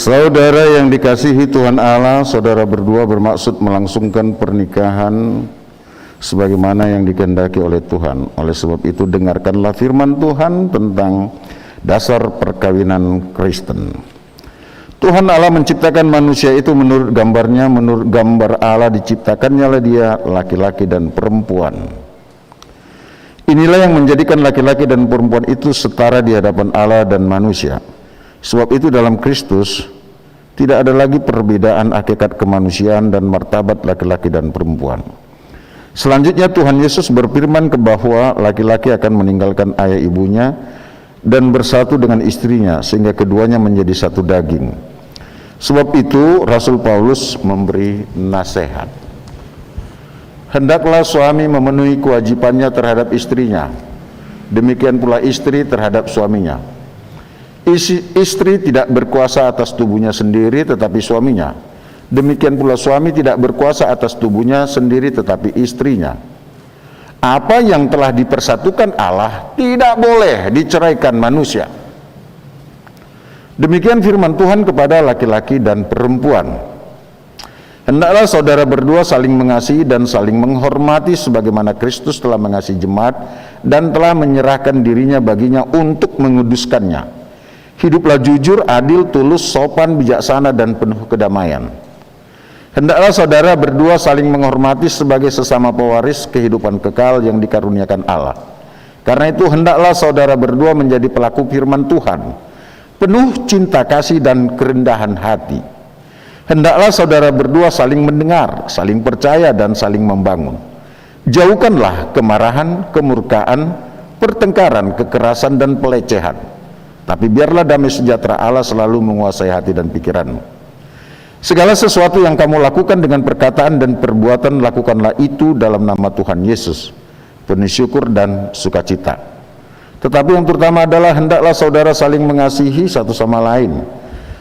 Saudara yang dikasihi Tuhan Allah, saudara berdua bermaksud melangsungkan pernikahan sebagaimana yang dikehendaki oleh Tuhan. Oleh sebab itu dengarkanlah firman Tuhan tentang dasar perkawinan Kristen. Tuhan Allah menciptakan manusia itu menurut gambarnya, menurut gambar Allah diciptakannya lah dia laki-laki dan perempuan. Inilah yang menjadikan laki-laki dan perempuan itu setara di hadapan Allah dan manusia. Sebab itu dalam Kristus tidak ada lagi perbedaan hakikat kemanusiaan dan martabat laki-laki dan perempuan. Selanjutnya Tuhan Yesus berfirman bahwa laki-laki akan meninggalkan ayah ibunya dan bersatu dengan istrinya sehingga keduanya menjadi satu daging. Sebab itu Rasul Paulus memberi nasihat. Hendaklah suami memenuhi kewajibannya terhadap istrinya, demikian pula istri terhadap suaminya. Istri tidak berkuasa atas tubuhnya sendiri tetapi suaminya. Demikian pula suami tidak berkuasa atas tubuhnya sendiri tetapi istrinya. Apa yang telah dipersatukan Allah tidak boleh diceraikan manusia. Demikian firman Tuhan kepada laki-laki dan perempuan. Hendaklah saudara berdua saling mengasihi dan saling menghormati sebagaimana Kristus telah mengasihi jemaat dan telah menyerahkan dirinya baginya untuk menguduskannya. Hiduplah jujur, adil, tulus, sopan, bijaksana, dan penuh kedamaian. Hendaklah saudara berdua saling menghormati sebagai sesama pewaris kehidupan kekal yang dikaruniakan Allah. Karena itu hendaklah saudara berdua menjadi pelaku firman Tuhan, penuh cinta kasih dan kerendahan hati. Hendaklah saudara berdua saling mendengar, saling percaya, dan saling membangun. Jauhkanlah kemarahan, kemurkaan, pertengkaran, kekerasan, dan pelecehan. Tapi biarlah damai sejahtera Allah selalu menguasai hati dan pikiranmu. Segala sesuatu yang kamu lakukan dengan perkataan dan perbuatan, lakukanlah itu dalam nama Tuhan Yesus, penuh syukur dan sukacita. Tetapi yang pertama adalah hendaklah saudara saling mengasihi satu sama lain,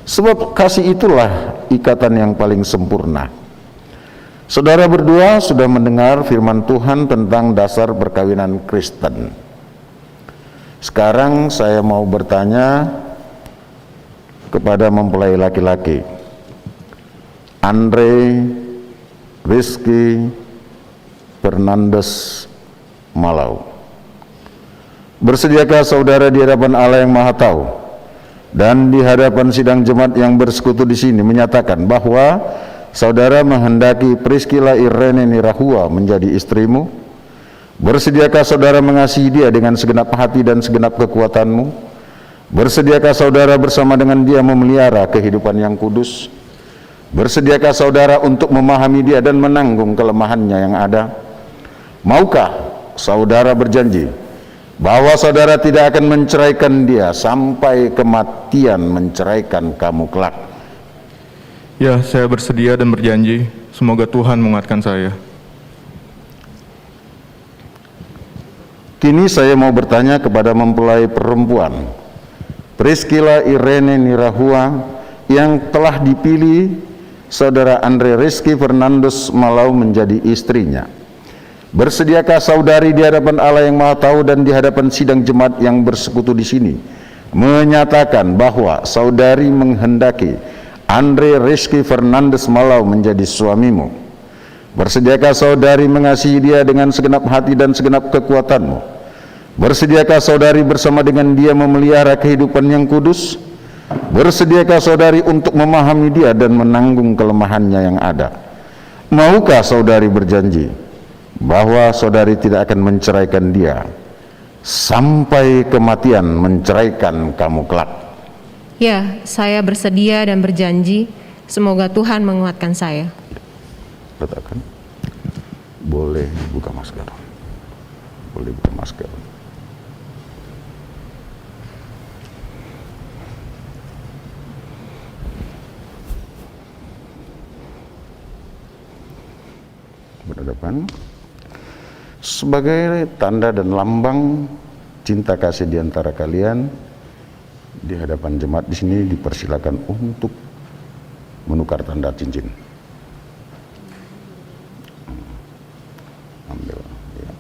sebab kasih itulah ikatan yang paling sempurna. Saudara berdua sudah mendengar firman Tuhan tentang dasar perkawinan Kristen. Sekarang saya mau bertanya kepada mempelai laki-laki, Andre Rizky Fernandes Malau. Bersediakah saudara di hadapan Allah yang Maha Tahu dan di hadapan sidang jemaat yang bersekutu di sini menyatakan bahwa saudara menghendaki Priscilla Irene Nirahua menjadi istrimu? Bersediakah saudara mengasihi dia dengan segenap hati dan segenap kekuatanmu? Bersediakah saudara bersama dengan dia memelihara kehidupan yang kudus? Bersediakah saudara untuk memahami dia dan menanggung kelemahannya yang ada? Maukah saudara berjanji bahwa saudara tidak akan menceraikan dia sampai kematian menceraikan kamu kelak? Ya, saya bersedia dan berjanji. Semoga Tuhan menguatkan saya. Kini saya mau bertanya kepada mempelai perempuan, Priscilla Irene Nirahua, yang telah dipilih saudara Andre Rizky Fernandes Malau menjadi istrinya. Bersediakah saudari di hadapan Allah yang Maha Tahu dan di hadapan sidang jemaat yang bersekutu di sini menyatakan bahwa saudari menghendaki Andre Rizky Fernandes Malau menjadi suamimu? Bersediakah saudari mengasihi dia dengan segenap hati dan segenap kekuatanmu? Bersediakah saudari bersama dengan dia memelihara kehidupan yang kudus? Bersediakah saudari untuk memahami dia dan menanggung kelemahannya yang ada? Maukah saudari berjanji bahwa saudari tidak akan menceraikan dia sampai kematian menceraikan kamu kelak? Ya, saya bersedia dan berjanji. Semoga Tuhan menguatkan saya. Letakkan. Boleh buka masker. Boleh buka masker. Berhadapan. Sebagai tanda dan lambang cinta kasih di antara kalian, di hadapan jemaat di sini dipersilakan untuk menukar tanda cincin. Ambil, ya.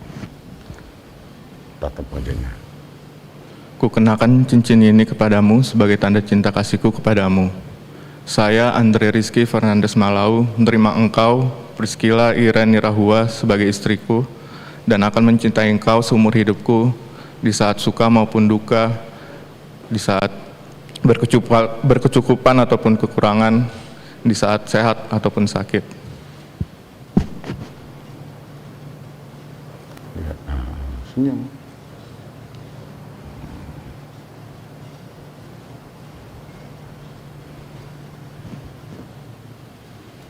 Tatap wajahnya. Kukenakan cincin ini kepadamu sebagai tanda cinta kasihku kepadamu. Saya, Andre Rizky Fernandes Malau, menerima engkau, Priscilla Irene Nirahua, sebagai istriku, dan akan mencintai engkau seumur hidupku, di saat suka maupun duka, di saat berkecukupan ataupun kekurangan, di saat sehat ataupun sakit. Lihat, senyum.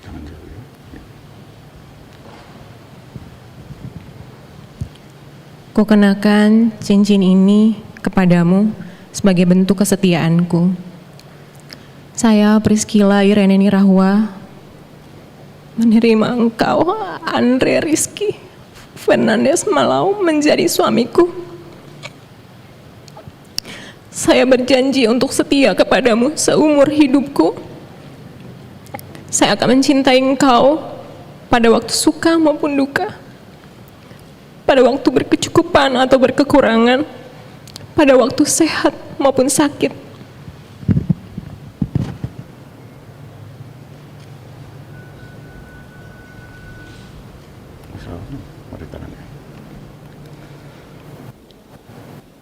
Jangan jauh ya. Kukenakan cincin ini kepadamu sebagai bentuk kesetiaanku. Saya, Priscilla Irene Nirahua, menerima engkau, Andre Rizky Fernandes Malau, menjadi suamiku. Saya berjanji untuk setia kepadamu seumur hidupku. Saya akan mencintai engkau pada waktu suka maupun duka, pada waktu berkecukupan atau berkekurangan, pada waktu sehat maupun sakit.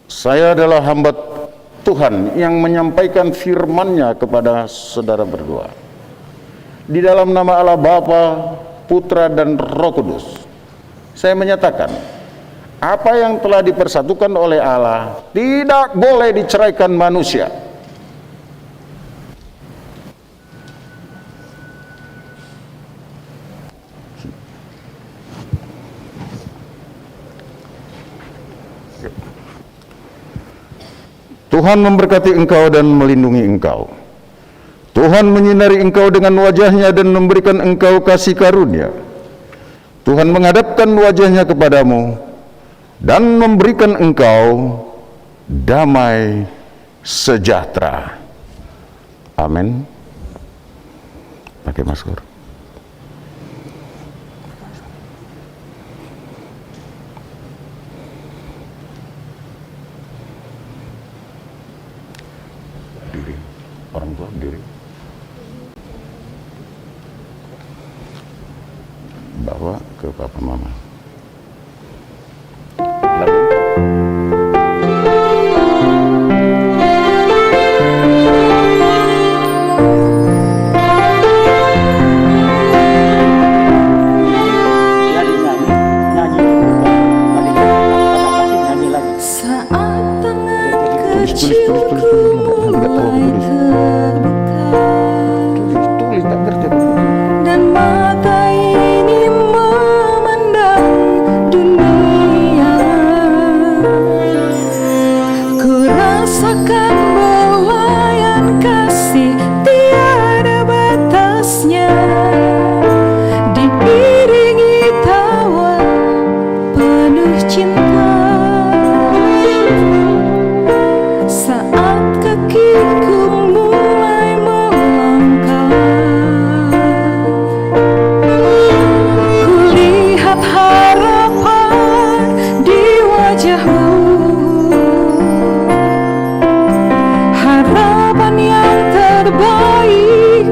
Saya adalah hamba Tuhan yang menyampaikan firman-Nya kepada saudara berdua. Di dalam nama Allah Bapa, Putra dan Roh Kudus, saya menyatakan apa yang telah dipersatukan oleh Allah tidak boleh diceraikan manusia. Tuhan memberkati engkau dan melindungi engkau. Tuhan menyinari engkau dengan wajah-Nya dan memberikan engkau kasih karunia. Tuhan menghadapkan wajah-Nya kepadamu dan memberikan engkau damai sejahtera. Amin. Pakai masker. bawa ke papa mama. Saat tangan kecilku mulai terbuka dan mata ini memandang dunia, ku rasakan belayan kasih tiada batasnya, diiringi tawa penuh cinta. Saat kakiku mulai melangkah, kulihat harapan di wajahmu, harapan yang terbaik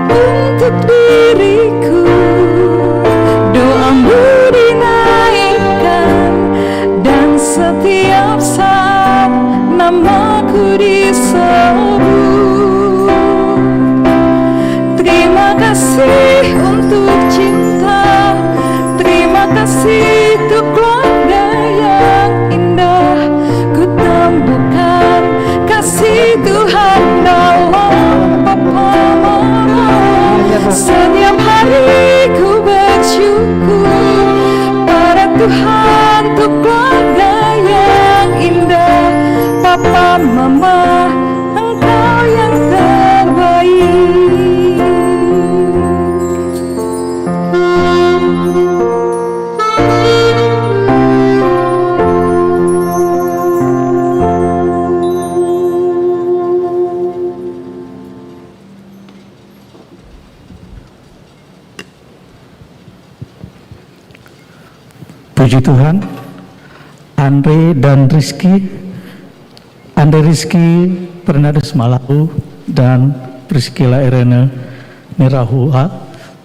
untuk diriku. Doamu dinaikkan dan setiap saat namaku disebut. Terima kasih untuk cinta, terima kasih untuk keluarga yang indah. Ku temukan kasih Tuhan dalam Bapa Mama. Setiap hari ku bersyukur pada Tuhan untuk keluarga yang indah. Papa Mama, Engkau yang terbaik. Puji Tuhan, Andre Rizky Fernandes Malau dan Priscilla Irene Nirahua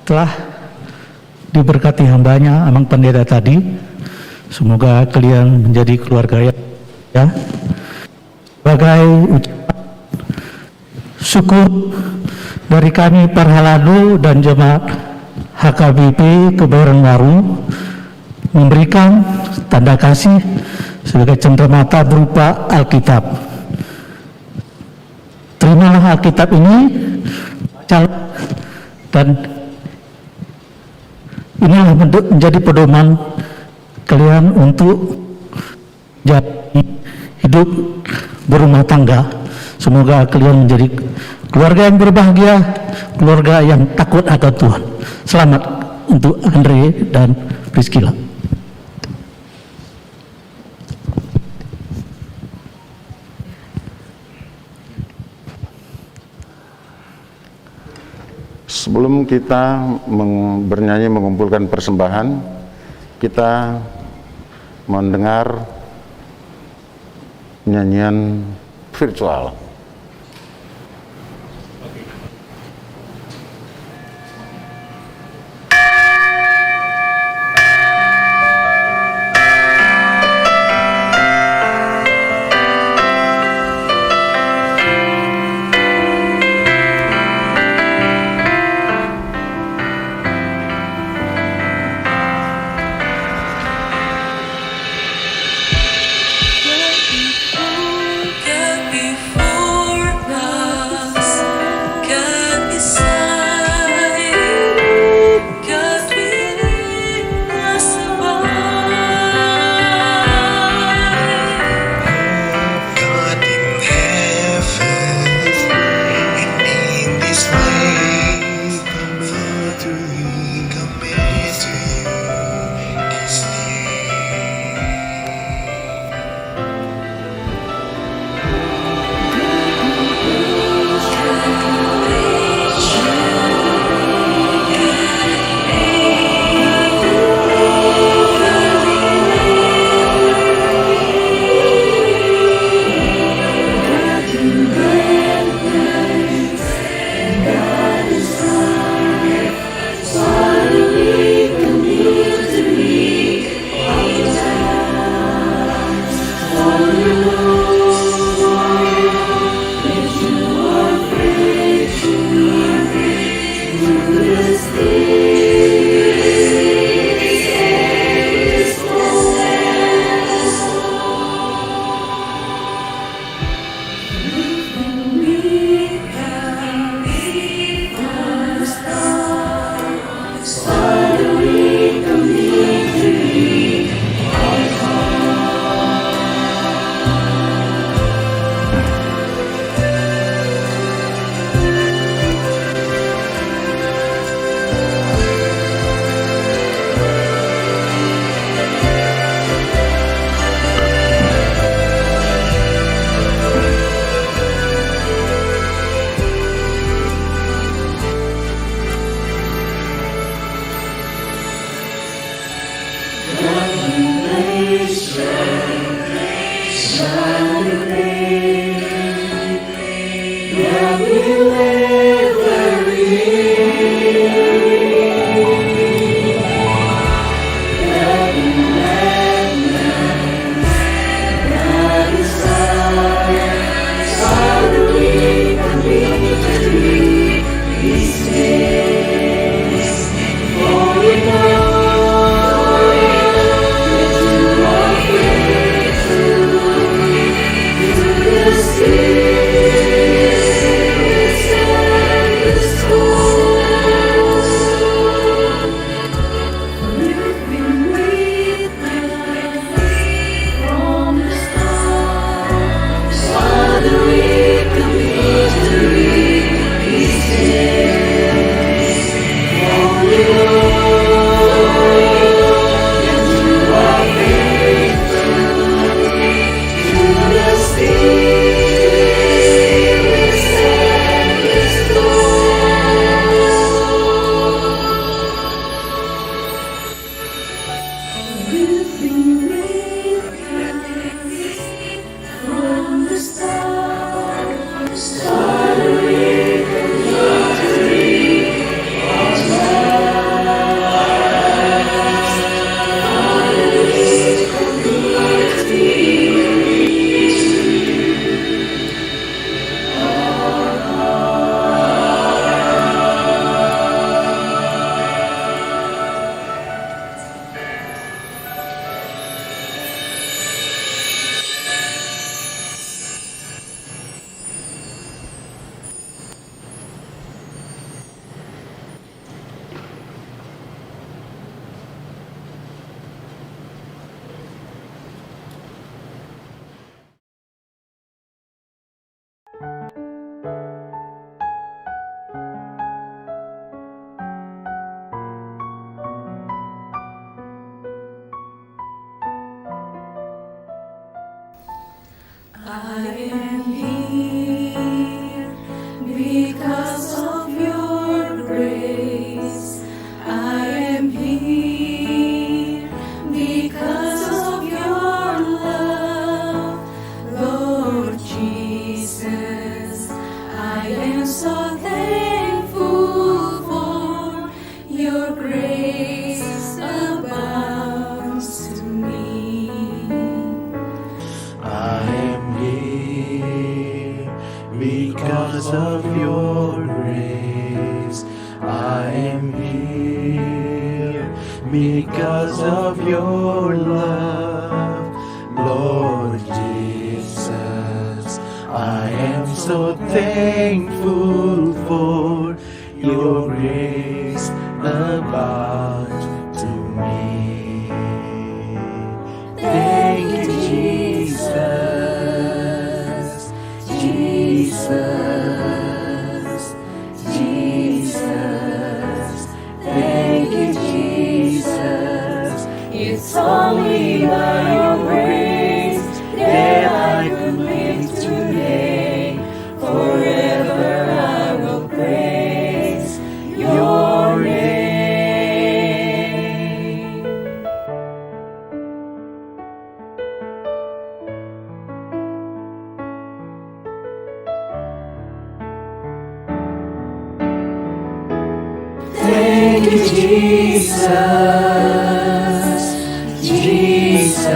telah diberkati hambanya Amang Pendeta tadi. Semoga kalian menjadi keluarga ya. Sebagai ucapan syukur dari kami Parhaladu dan Jemaat HKBP Kebayoran Baru, memberikan tanda kasih sebagai cenderamata berupa Alkitab. Terimalah Alkitab ini, dan inilah menjadi pedoman kalian untuk jadi hidup berumah tangga. Semoga kalian menjadi keluarga yang berbahagia, keluarga yang takut akan Tuhan. Selamat untuk Andre dan Priscilla. Sebelum kita bernyanyi mengumpulkan persembahan, kita mendengar nyanyian virtual. Before so thankful for your grace abounds to me. I am here because of your grace. I am here because of your love, Lord Jesus. I am so thankful for your grace about to me. Thank you, Jesus, Jesus, Jesus. Thank you, Jesus. It's only by your grace that I could live today. Forever I will praise your name. Thank you, Jesus, Jesus,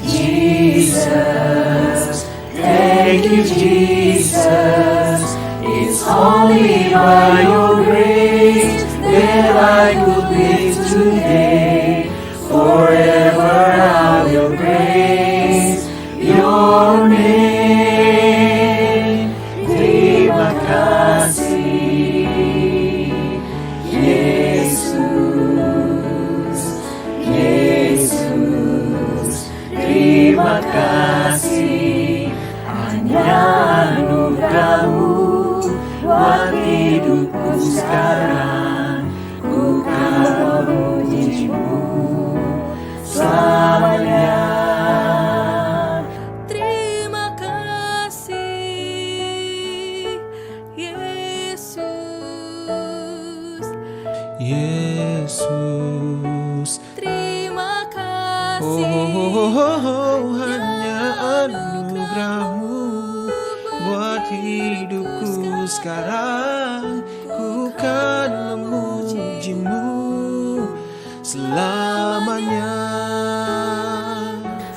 Jesus. Thank you, Jesus. It's only by your grace that I could live today. Forever I will praise your name. Terima kasih, Yesus, Yesus. Terima kasih, hanya anugerah-Mu buat hidupku sekarang. Ku kan memuji-Mu selamanya. Terima kasih, Yesus. Yesus. Terima kasih. Hanya anugerah-Mu buat hidupku sekarang. Ku kan memuji-Mu selamanya.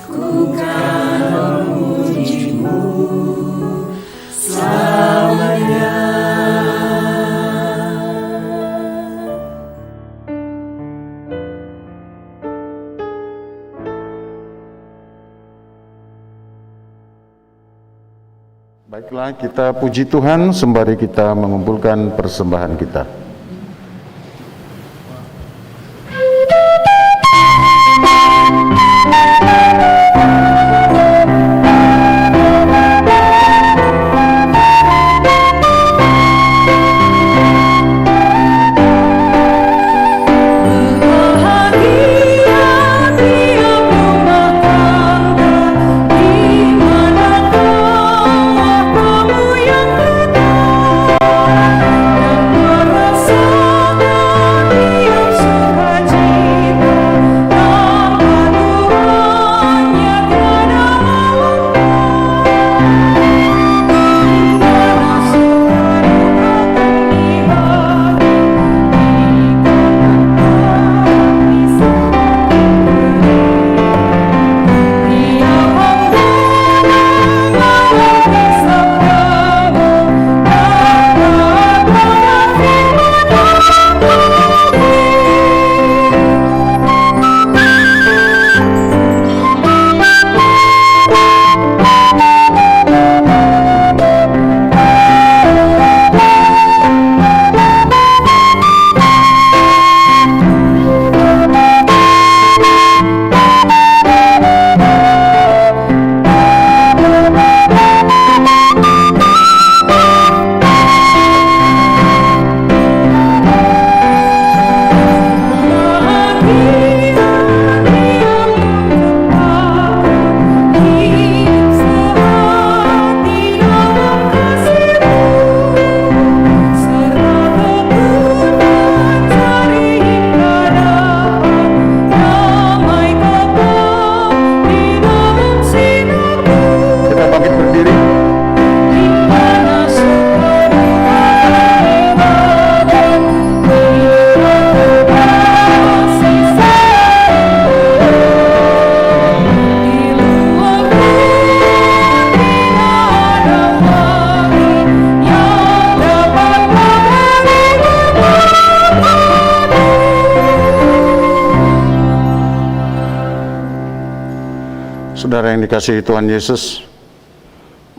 Ku kan memuji-Mu selamanya. Baiklah, kita puji Tuhan sembari kita mengumpulkan persembahan kita. Bahagia Saudara yang dikasihi Tuhan Yesus,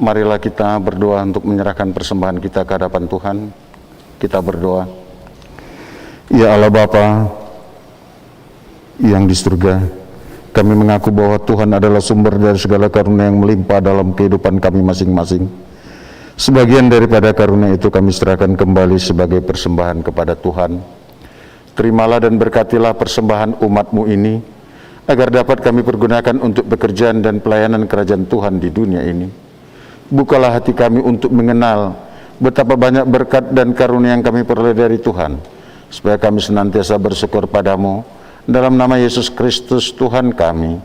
marilah kita berdoa untuk menyerahkan persembahan kita ke hadapan Tuhan. Kita berdoa. Ya Allah Bapa yang di surga, kami mengaku bahwa Tuhan adalah sumber dari segala karunia yang melimpah dalam kehidupan kami masing-masing. Sebagian daripada karunia itu kami serahkan kembali sebagai persembahan kepada Tuhan. Terimalah dan berkatilah persembahan umat-Mu ini, agar dapat kami pergunakan untuk pekerjaan dan pelayanan kerajaan Tuhan di dunia ini. Bukalah hati kami untuk mengenal betapa banyak berkat dan karunia yang kami peroleh dari Tuhan, supaya kami senantiasa bersyukur padamu. Dalam nama Yesus Kristus Tuhan kami.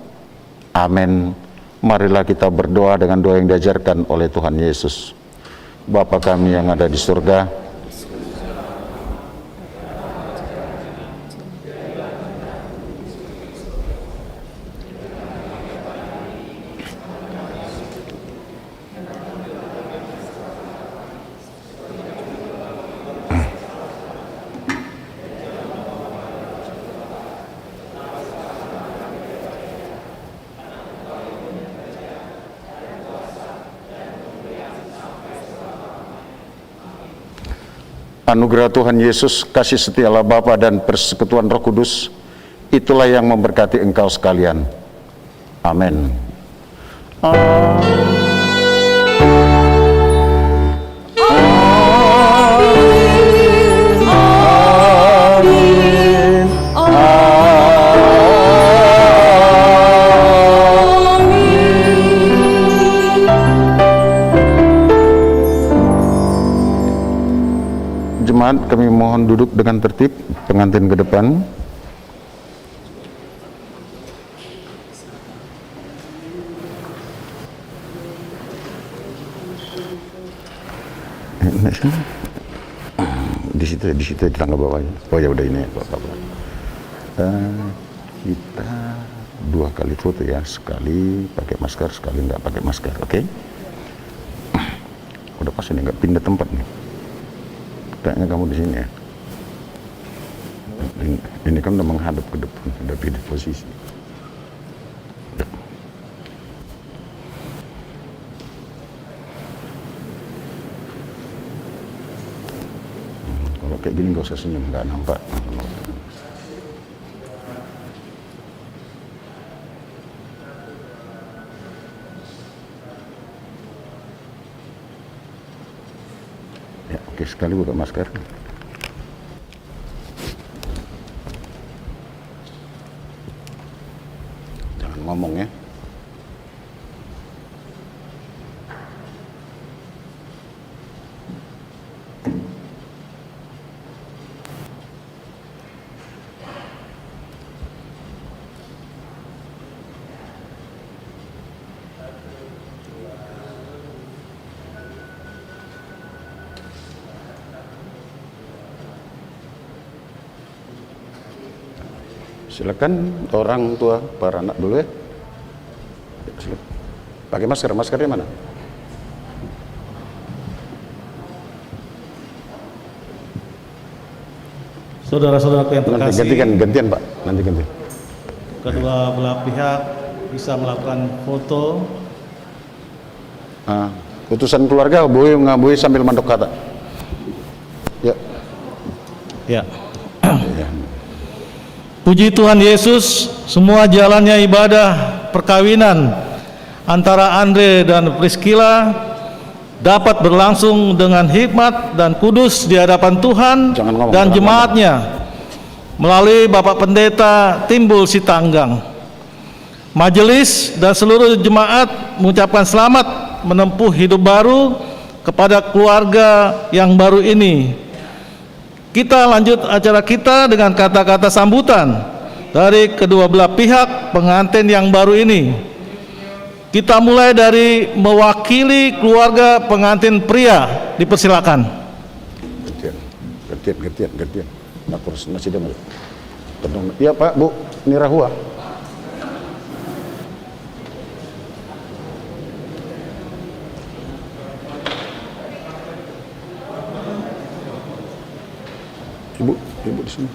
Amin. Marilah kita berdoa dengan doa yang diajarkan oleh Tuhan Yesus. Bapa kami yang ada di surga, anugerah Tuhan Yesus, kasih setia Allah Bapa dan persekutuan Roh Kudus, itulah yang memberkati engkau sekalian. Amin. Jemaat, kami mohon duduk dengan tertib, pengantin ke depan. Di situ di tangga bawahnya. Oh ya udah ini Pak. Kita 2 kali foto ya, sekali pakai masker, sekali nggak pakai masker, oke? Udah pas ini nggak pindah tempat nih. Kayaknya kamu di sini ya. Ini kan udah menghadap ke depan, udah pilih posisi. Kalau kayak gini gak usah senyum, nggak nampak. Ya, oke, sekali buka masker. Jangan ngomong ya. Silakan orang tua, para anak dulu ya. Silakan. Pakai masker, maskernya mana? Saudara-saudara yang terkasih, Gantian Pak, nanti ganti. kedua belah pihak bisa melakukan foto. Utusan keluarga boleh sambil mandok kata. Ya. Ya. Puji Tuhan Yesus, semua jalannya ibadah perkawinan antara Andre dan Priscilla dapat berlangsung dengan hikmat dan kudus di hadapan Tuhan dan jemaatnya melalui Bapak Pendeta Timbul Sitanggang. Majelis dan seluruh jemaat mengucapkan selamat menempuh hidup baru kepada keluarga yang baru ini. Kita lanjut acara kita dengan kata-kata sambutan dari kedua belah pihak pengantin yang baru ini. Kita mulai dari mewakili keluarga pengantin pria. Dipersilakan. Gantian. Masih dengar. Iya Pak, Bu, ini Rahua. Ibu di sini.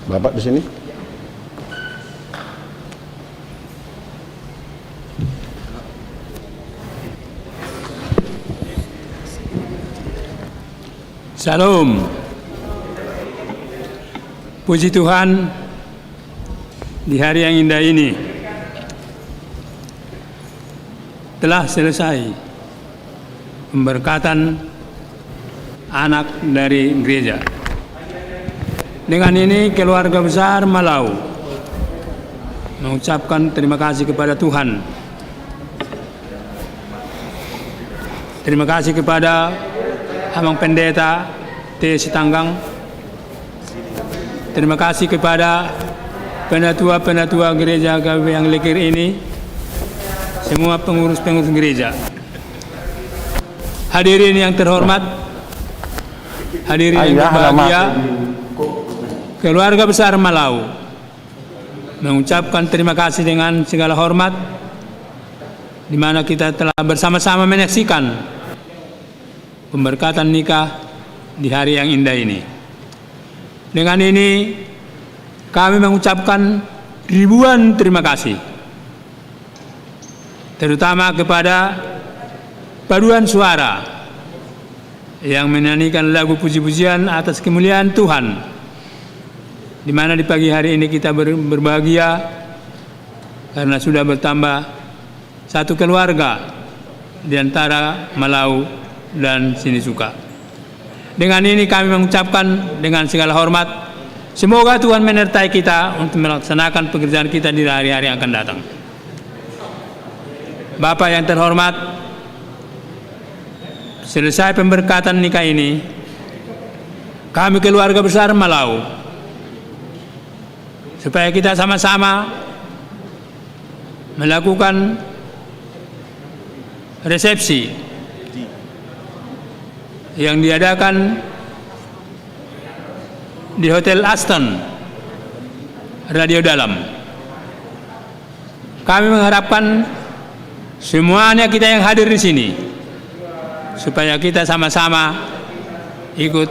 Bapak di sini. Shalom. Puji Tuhan, di hari yang indah ini telah selesai pemberkatan anak dari gereja. Dengan ini keluarga besar Malau mengucapkan terima kasih kepada Tuhan. Terima kasih kepada Abang Pendeta T. Sitanggang. Terima kasih kepada penatua-penatua gereja GKB yang Lekir ini, semua pengurus-pengurus gereja. Hadirin yang terhormat, hadirin yang berbahagia, keluarga besar Malau mengucapkan terima kasih dengan segala hormat, di mana kita telah bersama-sama menyaksikan pemberkatan nikah di hari yang indah ini. Dengan ini kami mengucapkan ribuan terima kasih, terutama kepada paduan suara yang menyanyikan lagu puji-pujian atas kemuliaan Tuhan, di mana di pagi hari ini kita berbahagia karena sudah bertambah satu keluarga di antara Malau dan Sinisuka. Dengan ini kami mengucapkan dengan segala hormat, semoga Tuhan menyertai kita untuk melaksanakan pekerjaan kita di hari-hari yang akan datang. Bapak yang terhormat, selesai pemberkatan nikah ini, kami keluarga besar Malau, supaya kita sama-sama melakukan resepsi yang diadakan di Hotel Aston Radio Dalam. Kami mengharapkan semuanya kita yang hadir di sini, supaya kita sama-sama ikut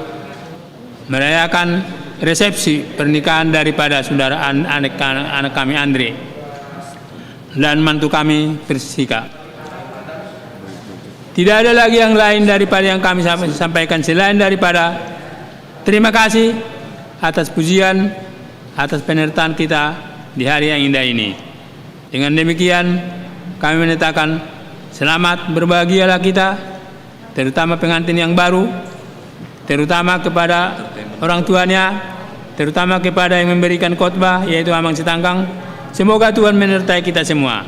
merayakan resepsi pernikahan daripada saudara anak kami Andre dan mantu kami Priscika. Tidak ada lagi yang lain daripada yang kami sampaikan selain daripada terima kasih atas pujian, atas penyertaan kita di hari yang indah ini. Dengan demikian kami menyatakan selamat berbahagialah kita, terutama pengantin yang baru, terutama kepada orang tuanya, terutama kepada yang memberikan khotbah yaitu Abang Sitanggang. Semoga Tuhan menyertai kita semua.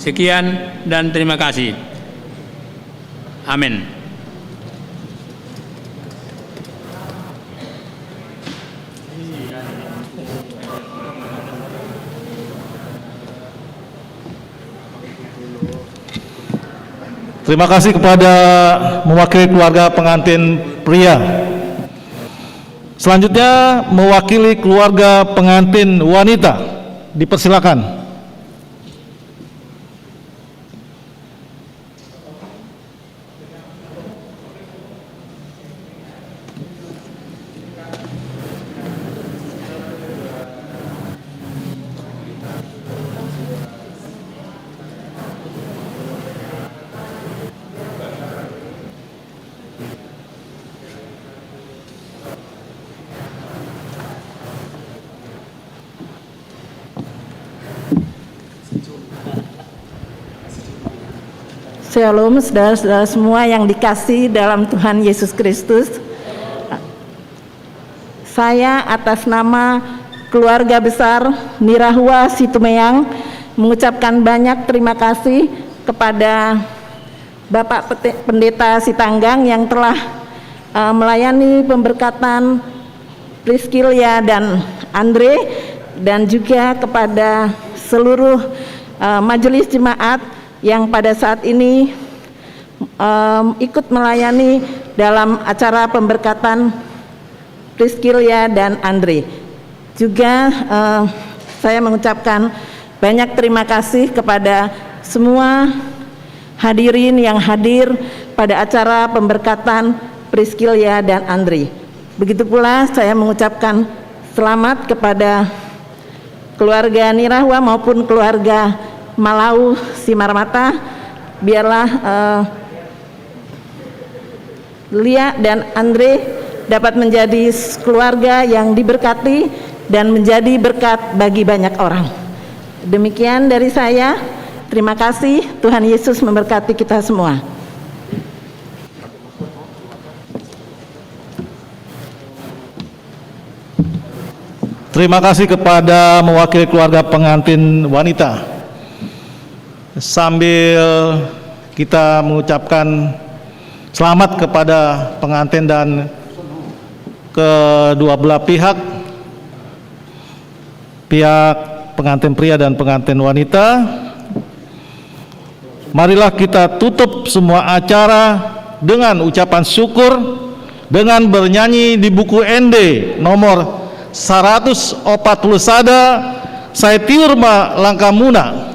Sekian dan terima kasih. Amin. Terima kasih kepada mewakili keluarga pengantin pria. Selanjutnya mewakili keluarga pengantin wanita, dipersilakan. Shalom saudara-saudara semua yang dikasihi dalam Tuhan Yesus Kristus. Saya atas nama keluarga besar Nirahua Situmeang mengucapkan banyak terima kasih kepada Bapak Pendeta Sitanggang yang telah melayani pemberkatan Priscilia dan Andre, dan juga kepada seluruh majelis jemaat yang pada saat ini ikut melayani dalam acara pemberkatan Priscilia dan Andre. Juga saya mengucapkan banyak terima kasih kepada semua hadirin yang hadir pada acara pemberkatan Priscilia dan Andre. Begitu pula saya mengucapkan selamat kepada keluarga Nirahua maupun keluarga Malau Simarmata. Biarlah Lia dan Andre dapat menjadi keluarga yang diberkati dan menjadi berkat bagi banyak orang. Demikian dari saya. Terima kasih. Tuhan Yesus memberkati kita semua. Terima kasih kepada mewakili keluarga pengantin wanita. Sambil kita mengucapkan selamat kepada pengantin dan kedua belah pihak pengantin pria dan pengantin wanita, marilah kita tutup semua acara dengan ucapan syukur dengan bernyanyi di buku ND nomor 140 sada saya tiur ma langkamuna.